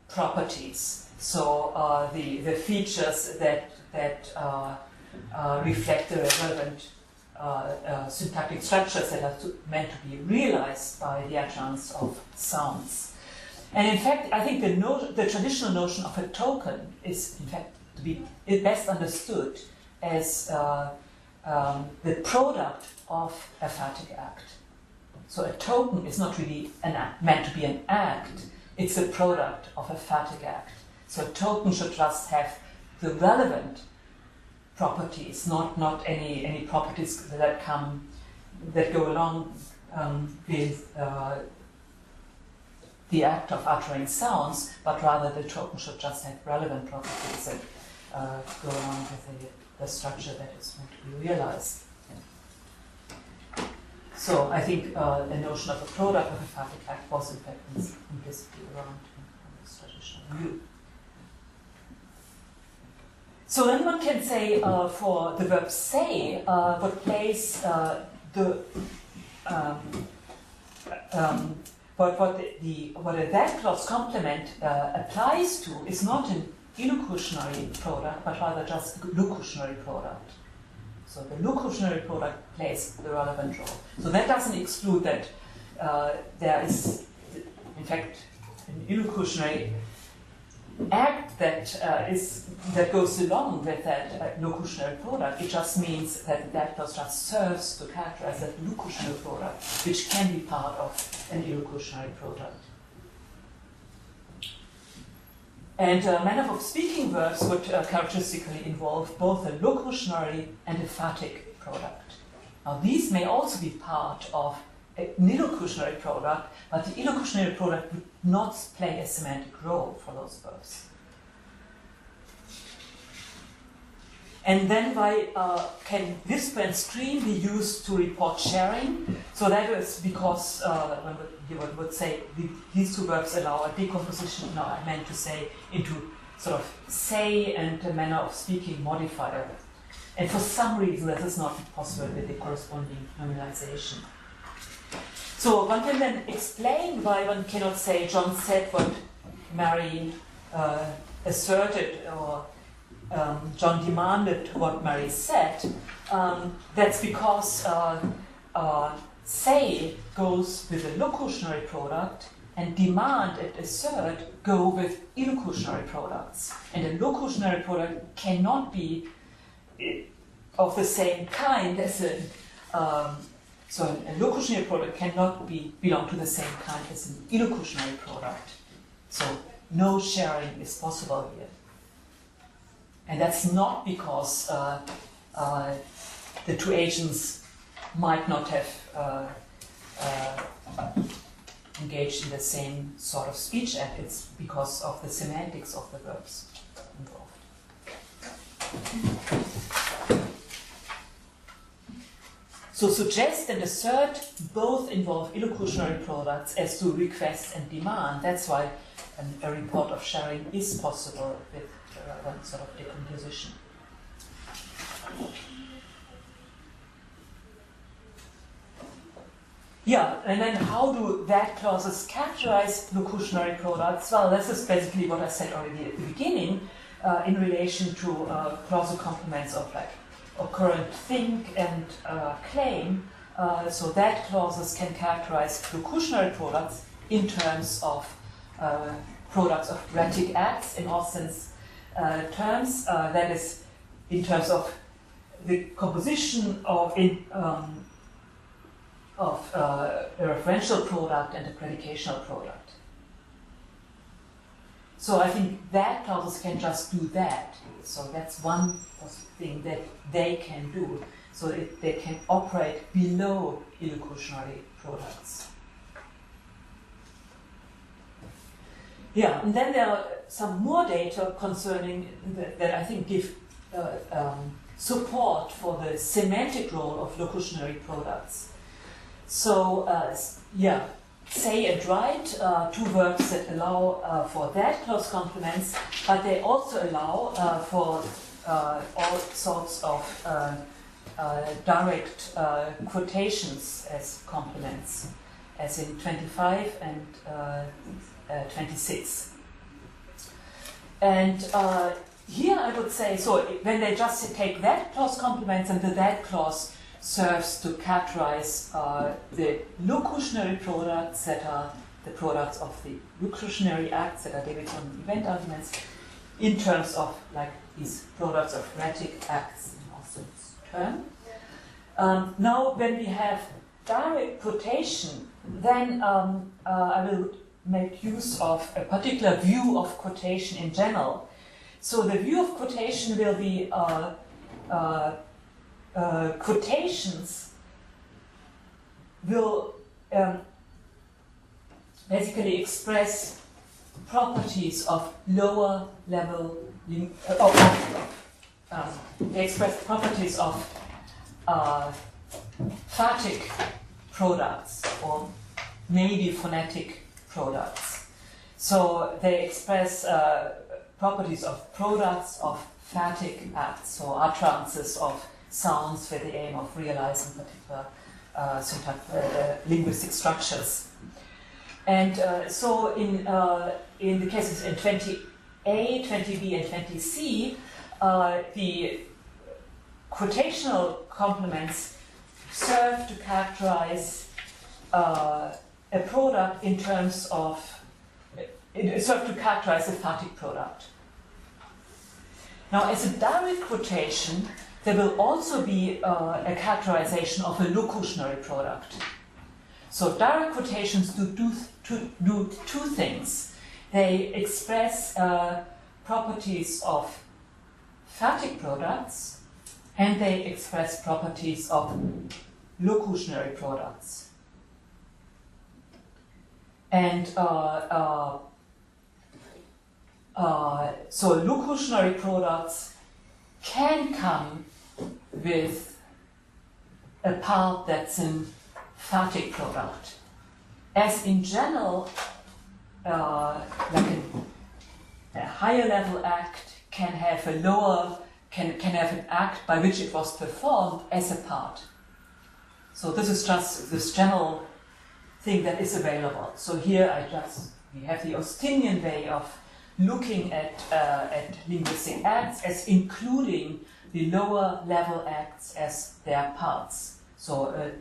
properties. So the features that reflect the relevant syntactic structures that are meant to be realized by the utterance of sounds. And in fact, I think the traditional notion of a token is, in fact, to be best understood as the product of a phatic act. So a token is not really meant to be an act, it's a product of a phatic act. So a token should just have the relevant properties, not any properties that go along with the act of uttering sounds, but rather the token should just have relevant properties that go along with the structure that is meant to be realized. So I think the notion of a product of a phatic act was in fact implicitly around in this traditional view. So then one can say for the verb say, what place what a that clause complement applies to is not an illocutionary product, but rather just a locutionary product. So the locutionary product plays the relevant role. So that doesn't exclude that there is, in fact, an illocutionary act that goes along with that locutionary product. It just means that that clause just serves to characterize that locutionary product, which can be part of an illocutionary product. And manner of speaking verbs would characteristically involve both a locutionary and a phatic product. Now these may also be part of an illocutionary product, but the illocutionary product would not play a semantic role for those verbs. And then why can whisper and scream be used to report sharing? So that is because one would say these two verbs allow a decomposition, no, I meant to say, into sort of say and a manner of speaking modifier. And for some reason that is not possible with the corresponding nominalization. So one can then explain why one cannot say John said what Mary asserted, or John demanded what Mary said. That's because say goes with a locutionary product, and demand and assert go with illocutionary products. And a locutionary product cannot be of the same kind as so a locutionary product cannot belong to the same kind as an illocutionary product. So no sharing is possible here. And that's not because the two agents might not have engaged in the same sort of speech act. It's because of the semantics of the verbs involved. So suggest and assert both involve illocutionary products as do request and demand. That's why a report of sharing is possible with one sort of decomposition. Yeah, and then how do that clauses characterize locutionary products? Well, this is basically what I said already at the beginning in relation to clausal complements of like occurrent think and claim. So that clauses can characterize locutionary products in terms of products of rhetoric acts in Austin's terms. That is, in terms of the composition of a referential product and a predicational product. So I think that clauses can just do that. So that's one thing that they can do. So they can operate below illocutionary products. Yeah, and then there are some more data concerning that I think give support for the semantic role of locutionary products. So, yeah, say and write, two verbs that allow for that clause complements, but they also allow for all sorts of direct quotations as complements, as in 25 and 26. And here I would say, so when they just take that clause complements, and the that clause serves to characterize the locutionary products that are the products of the locutionary acts that are derived from event arguments in terms of like these products of phonetic acts in Austin's term. Now when we have direct quotation, then I will make use of a particular view of quotation in general. So the view of quotation will be quotations will basically express properties of lower level, they express properties of phatic products or maybe phonetic products. So they express properties of products of phatic acts, so utterances of sounds with the aim of realizing particular linguistic structures. And so in the cases in 20A, 20B, and 20C, the quotational complements serve to characterize a product in terms of, it serves to characterize a phatic product. Now, as a direct quotation, there will also be a characterization of a locutionary product. So direct quotations do two things. They express properties of phatic products, and they express properties of locutionary products. And so locutionary products can come with a part that's an phatic product. As in general, like a higher level act can have a lower, can have an act by which it was performed as a part. So this is just this general thing that is available. So here we have the Austinian way of looking at linguistic acts as including the lower level acts as their parts. So a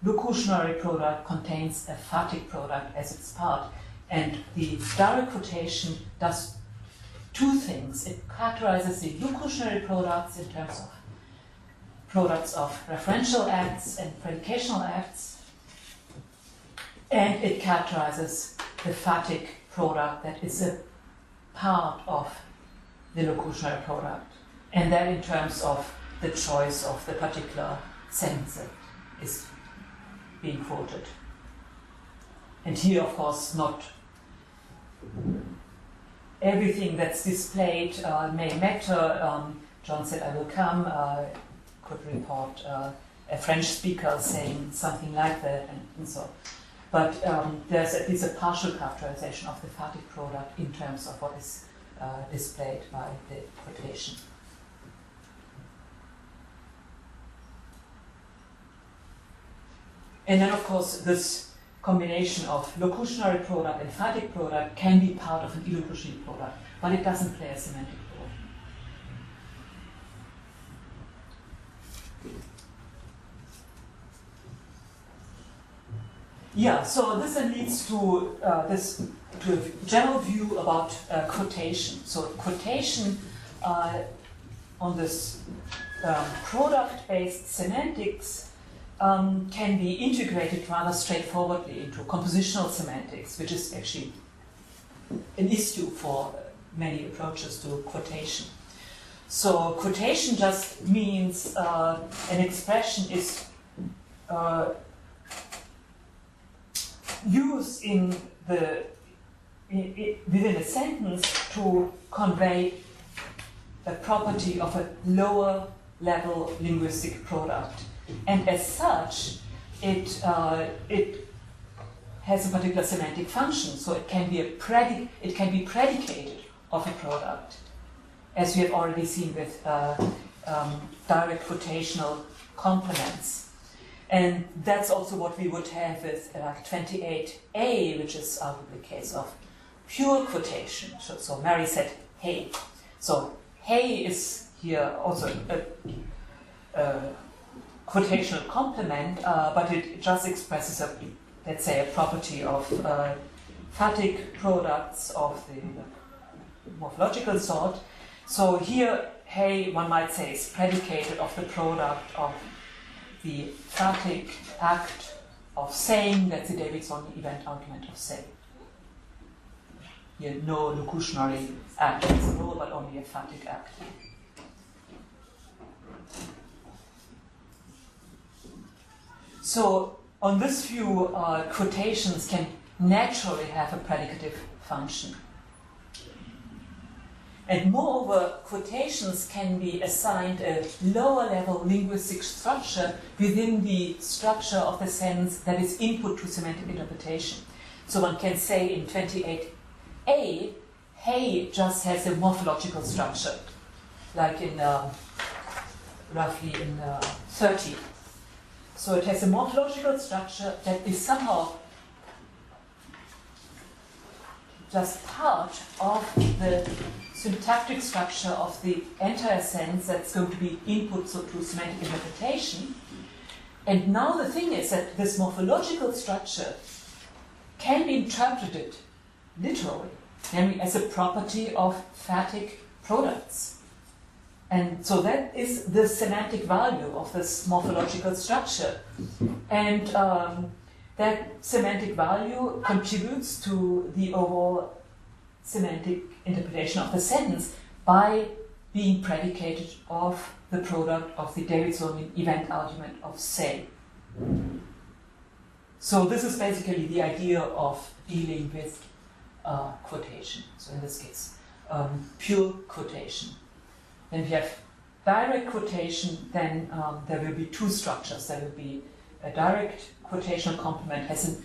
locutionary product contains a phatic product as its part, and the direct quotation does two things. It characterizes the locutionary products in terms of products of referential acts and predicational acts, and it characterizes the phatic product that is a part of the locutionary product, and that in terms of the choice of the particular sentence that is being quoted. And here, of course, not everything that's displayed may matter. John said, I will come, could report a French speaker saying something like that, and so. But there's at least a partial characterization of the phatic product in terms of what is displayed by the quotation. And then, of course, this combination of locutionary product and phatic product can be part of an illocutionary product, but it doesn't play a semantic role. Yeah, so this then leads to to a general view about quotation. So quotation on this product-based semantics can be integrated rather straightforwardly into compositional semantics, which is actually an issue for many approaches to quotation. So quotation just means an expression is used within a sentence to convey a property of a lower level linguistic product. And as such, it has a particular semantic function, so it can be predicated of a product, as we have already seen with direct quotational complements. And that's also what we would have with 28a, which is arguably the case of pure quotation. So Mary said, hey. So hey is here also a quotational complement, but it just expresses let's say, a property of phonetic products of the morphological sort. So here, hey, one might say, is predicated of the product of the phonetic act of saying. That's the Davidsonian event argument of say. Here, no locutionary act as a rule, but only a phonetic act. So, on this view, quotations can naturally have a predicative function. And moreover, quotations can be assigned a lower level linguistic structure within the structure of the sentence that is input to semantic interpretation. So one can say in 28a, hey just has a morphological structure, like in roughly in 30. So it has a morphological structure that is somehow just part of the syntactic structure of the entire sentence that's going to be input to semantic interpretation. And now the thing is that this morphological structure can be interpreted literally, namely as a property of phonetic products. And so that is the semantic value of this morphological structure. And that semantic value contributes to the overall semantic interpretation of the sentence by being predicated of the product of the Davidsonian event argument of say. So this is basically the idea of dealing with quotation. So in this case, pure quotation. When we have direct quotation, then there will be two structures. There will be a direct quotational complement has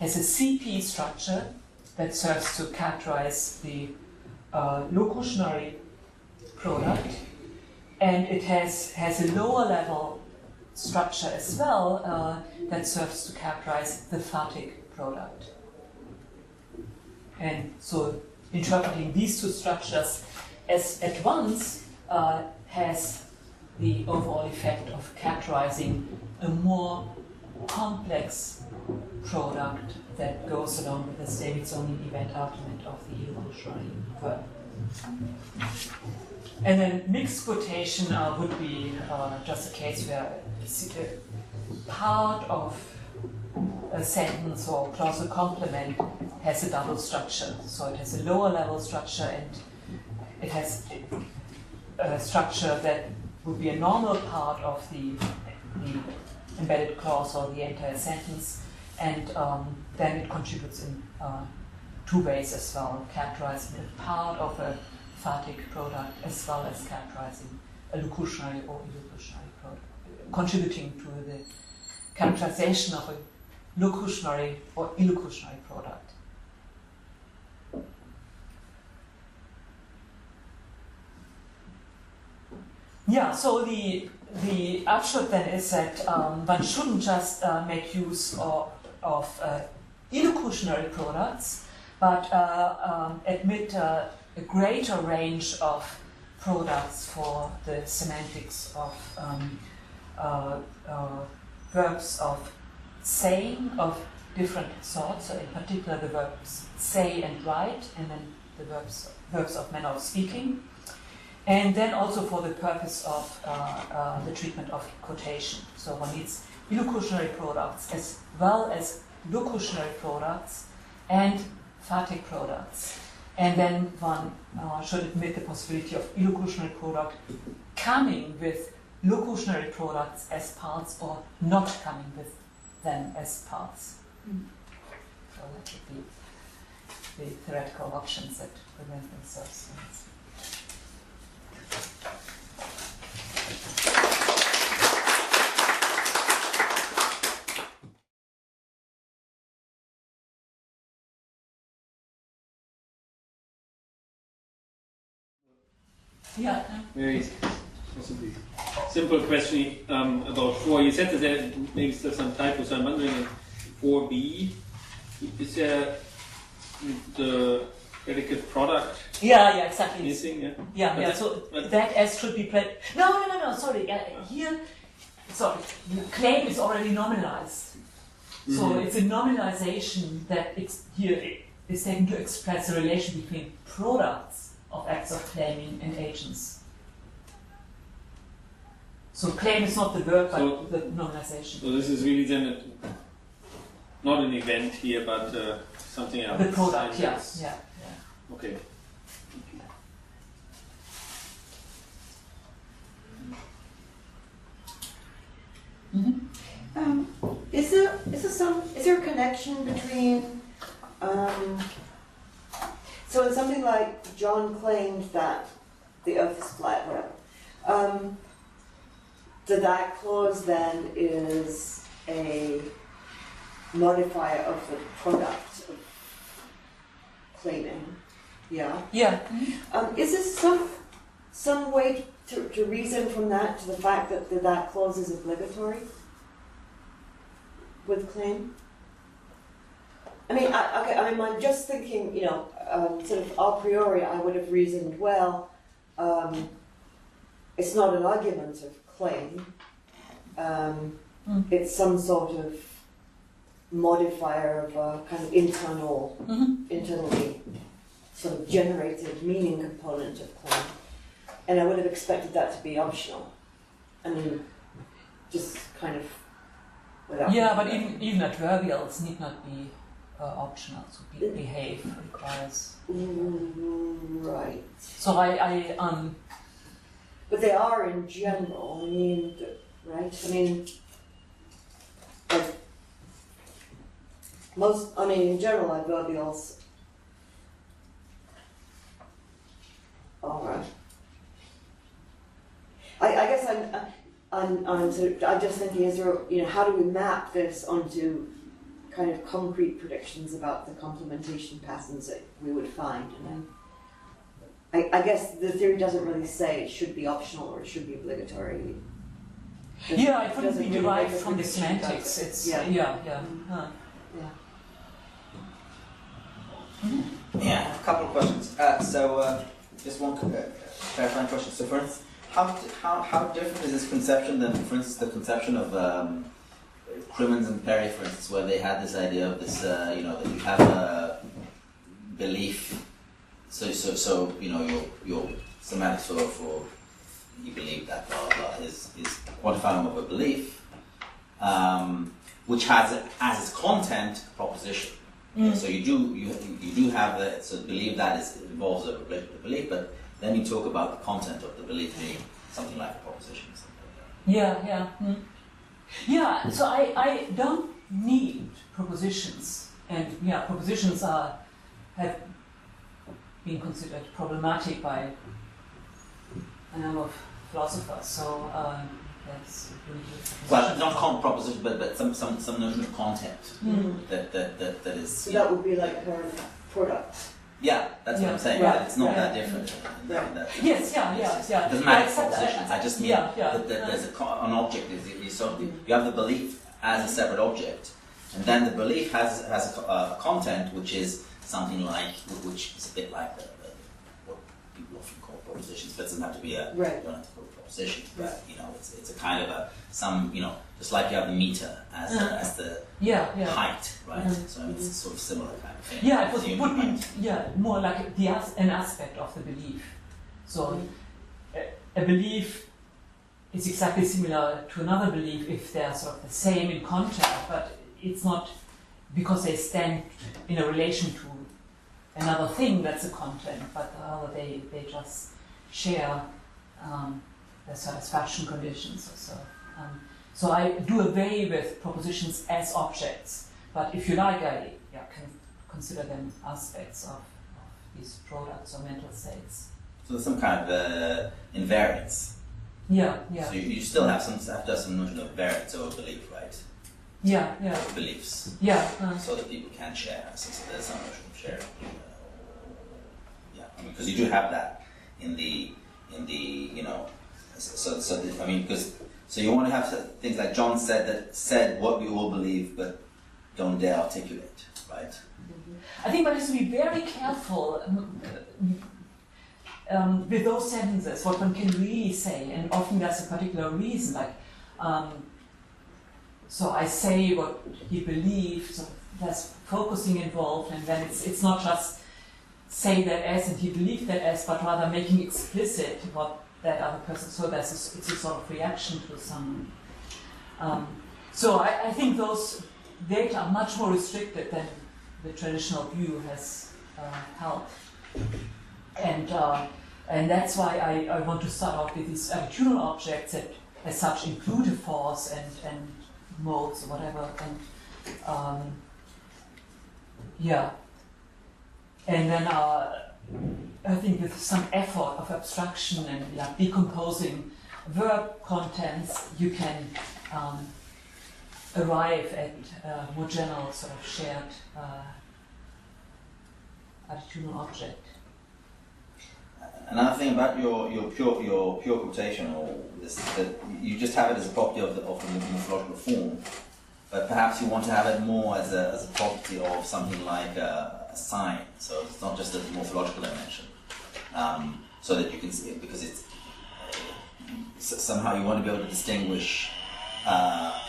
a CP structure that serves to characterize the locutionary product, and it has a lower level structure as well that serves to characterize the phonetic product. And so interpreting these two structures as at once has the overall effect of characterizing a more complex product that goes along with the Davidsonian event argument of the illocutionary verb. And then mixed quotation would be just a case where part of a sentence or clause or complement has a double structure. So it has a lower level structure and it has a structure that would be a normal part of the embedded clause or the entire sentence, and then it contributes in two ways as well, characterizing a part of a phonetic product as well as characterizing a locutionary or illocutionary product, contributing to the characterization of a locutionary or illocutionary product. Yeah, so the upshot then is that one shouldn't just make use of illocutionary products, but admit a greater range of products for the semantics of verbs of saying of different sorts, so in particular the verbs say and write, and then the verbs of manner of speaking. And then also for the purpose of the treatment of quotation. So one needs illocutionary products as well as locutionary products and phonetic products. And then one should admit the possibility of illocutionary product coming with locutionary products as parts or not coming with them as parts. So that would be the theoretical options that present themselves. Yeah. Very possibly simple question about 4. You said that there maybe still some typos. I'm wondering in 4b, is there the predicate product? Yeah, exactly. Missing, Yeah. So that S should be played. No. Sorry. Here, claim is already nominalized. So it's a nominalization that it's here is taken to express the relation between products of acts of claiming and agents. So claim is not the verb, but the nominalization. So this is really then not an event here, but something else. The product, yeah. Okay. Is there a connection between so in something like John claimed that the earth is flat, whatever. That clause then is a modifier of the product of claiming. Yeah. Yeah. Is this some way to reason from that to the fact that clause is obligatory with claim? I mean, I'm just thinking, sort of a priori, I would have reasoned, well, it's not an argument of claim. It's some sort of modifier of a kind of internally sort of generated meaning component of claim. And I would have expected that to be optional. I mean, just kind of without... Yeah, but even adverbials need not be optional, so behave requires. Right. So I But they are in general. I mean, right? I mean, like most. I mean, in general, adverbials. All right. I guess I'm just thinking: is there, how do we map this onto kind of concrete predictions about the complementation patterns that we would find? And then I guess the theory doesn't really say it should be optional or it should be obligatory. It wouldn't be derived from the semantics. It's Yeah, a couple of questions. Just one clarifying question. So, for instance, how different is this conception than, for instance, the conception of Crimmins and Perry, for instance, where they had this idea of this, that you have a belief. So your semantics for you believe that blah blah blah is quantifying of a belief, which has as its content a proposition. So you do have that. So believe that involves a belief, but then you talk about the content of the belief being something like a proposition. Yeah, so I don't need propositions, and propositions have been considered problematic by a number of philosophers. So that's well, not proposition, but some notion of content that is. So that would be like her product. Yeah, that's what I'm saying. Right. It's not that different. Yes. It doesn't matter propositions. I just mean that there's an object. You have the belief as a separate object, and then the belief has a content which is something like, which is a bit like what people often call propositions, but it doesn't have to be a you don't have to call it proposition. But it's a kind of just like you have the meter as the height, right? So it's a sort of similar kind of thing. Yeah, it would be more like an aspect of the belief. So a belief is exactly similar to another belief if they're sort of the same in content, but it's not because they stand in a relation to another thing that's a content, but rather they just share the satisfaction conditions or so. So I do away with propositions as objects, but if you like, I can consider them aspects of these products or mental states. So there's some kind of invariance. Yeah. So you still have some notion of variance or belief, right? Yeah. Beliefs. Yeah. So that people can share. So there's some notion of sharing. Yeah, I mean, because you do have that in the So you want to have things like John said what we all believe, but don't dare articulate, right? I think one has to be very careful with those sentences, what one can really say, and often there's a particular reason, like, so I say what he believes, so there's focusing involved, and then it's not just say that as and he believed that as, but rather making explicit what that other person, so it's a sort of reaction to some. So I think those data are much more restricted than the traditional view has held. And that's why I want to start out with these attitudinal objects that as such include a force and modes or whatever. And then I think with some effort of abstraction and decomposing verb contents, you can arrive at a more general sort of shared attitudinal object. Another thing about your pure quotation, or this, that you just have it as a property of the morphological form, but perhaps you want to have it more as a property of something like a sign. So it's not just a morphological dimension. So that you can see it, because it's somehow you want to be able to distinguish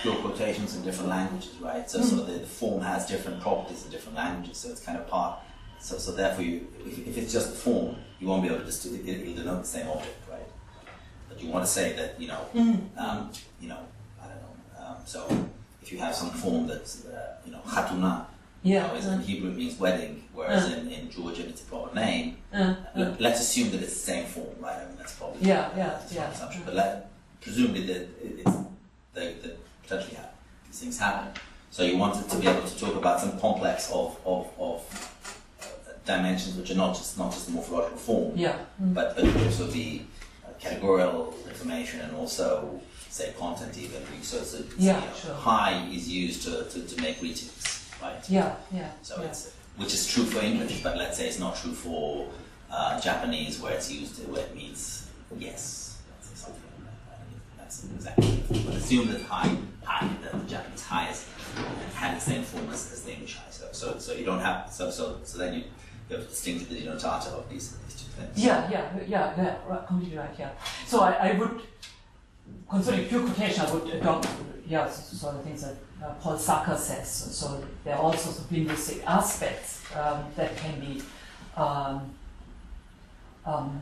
pure quotations in different languages, right? So the form has different properties in different languages. So it's kind of part. So therefore, if it's just the form, you won't be able to just it'll denote the same object, right? But you want to say that I don't know. So if you have some form that's chatuna, in Hebrew it means wedding, whereas in Georgian it's a proper name. Let's assume that it's the same form, right? I mean that's probably an assumption. But presumably they potentially have these things happen. So you want it to be able to talk about some complex of dimensions which are not just the morphological form, but could also be categorical information and also say content even. So high is used to make greetings, right? So it's which is true for English, but let's say it's not true for Japanese, where it's used where it means yes. Let's say something like that. That's exactly. But assume that the Japanese high had the same form as the English high. So you don't have so then you have to distinguish the denotata of these two things. Right, completely right. Yeah. So I would, concerning pure quotation, I would adopt sort of things that Paul Sacker says. So there are all sorts of linguistic aspects that can be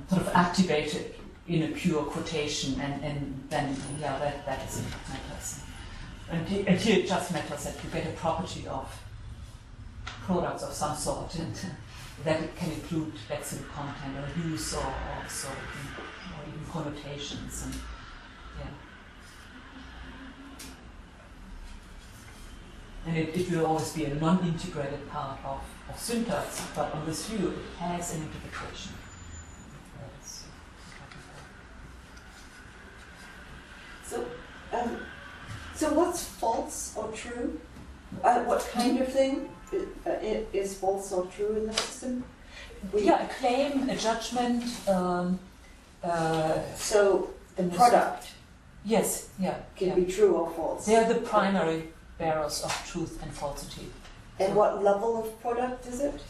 sort of activated in a pure quotation, and then that is matters. And here it just matters that you get a property of products of some sort, and that it can include lexical content or use or even connotations. And it will always be a non-integrated part of syntax, but on this view it has an interpretation. So what's false or true? What kind of thing is false or true in the system? A claim, a judgment. So the product. Yes, can be true or false. They are the primary bearers of truth and falsity. And what level of product is it?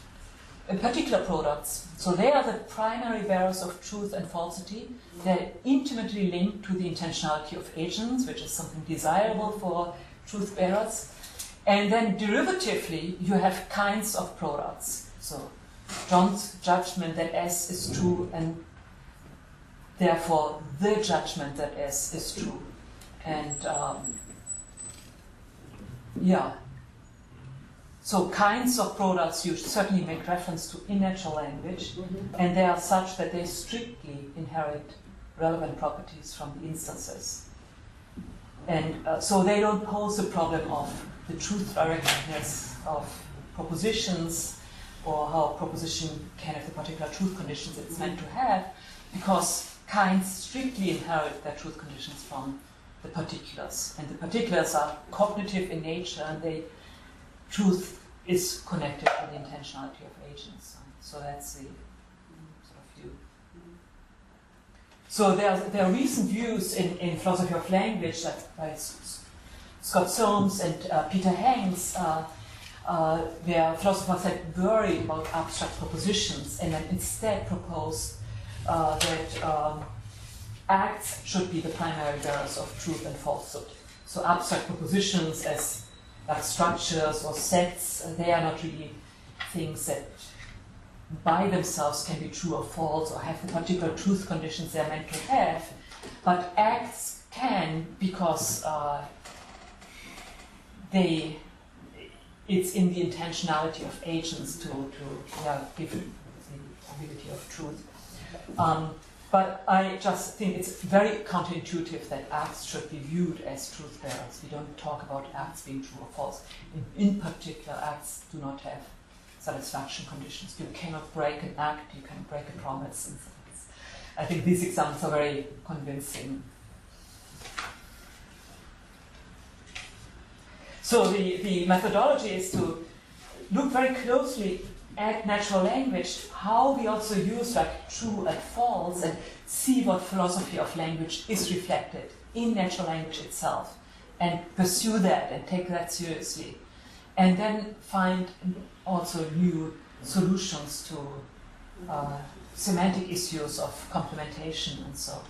Particular products. So they are the primary bearers of truth and falsity. They're intimately linked to the intentionality of agents, which is something desirable for truth bearers. And then derivatively, you have kinds of products. So John's judgment that S is true, and therefore the judgment that S is true. And so kinds of products you certainly make reference to in natural language, and they are such that they strictly inherit relevant properties from the instances. And so they don't pose the problem of the truth directedness of propositions, or how a proposition can have the particular truth conditions it's meant to have, because kinds strictly inherit their truth conditions from the particulars. And the particulars are cognitive in nature, and truth is connected to the intentionality of agents. So that's the sort of view. So there are recent views in philosophy of language, like by Scott Soames and Peter Hanks, where philosophers had worried about abstract propositions and then instead proposed that acts should be the primary bearers of truth and falsehood. So abstract propositions as like structures or sets, they are not really things that by themselves can be true or false or have the particular truth conditions they're meant to have, but acts can, because it's in the intentionality of agents to give the ability of truth. But I just think it's very counterintuitive that acts should be viewed as truth bearers. We don't talk about acts being true or false. In particular, acts do not have satisfaction conditions. You cannot break an act, you can break a promise. And I think these examples are very convincing. So the methodology is to look very closely at natural language, how we also use like true and false, and see what philosophy of language is reflected in natural language itself, and pursue that and take that seriously. And then find also new solutions to semantic issues of complementation and so.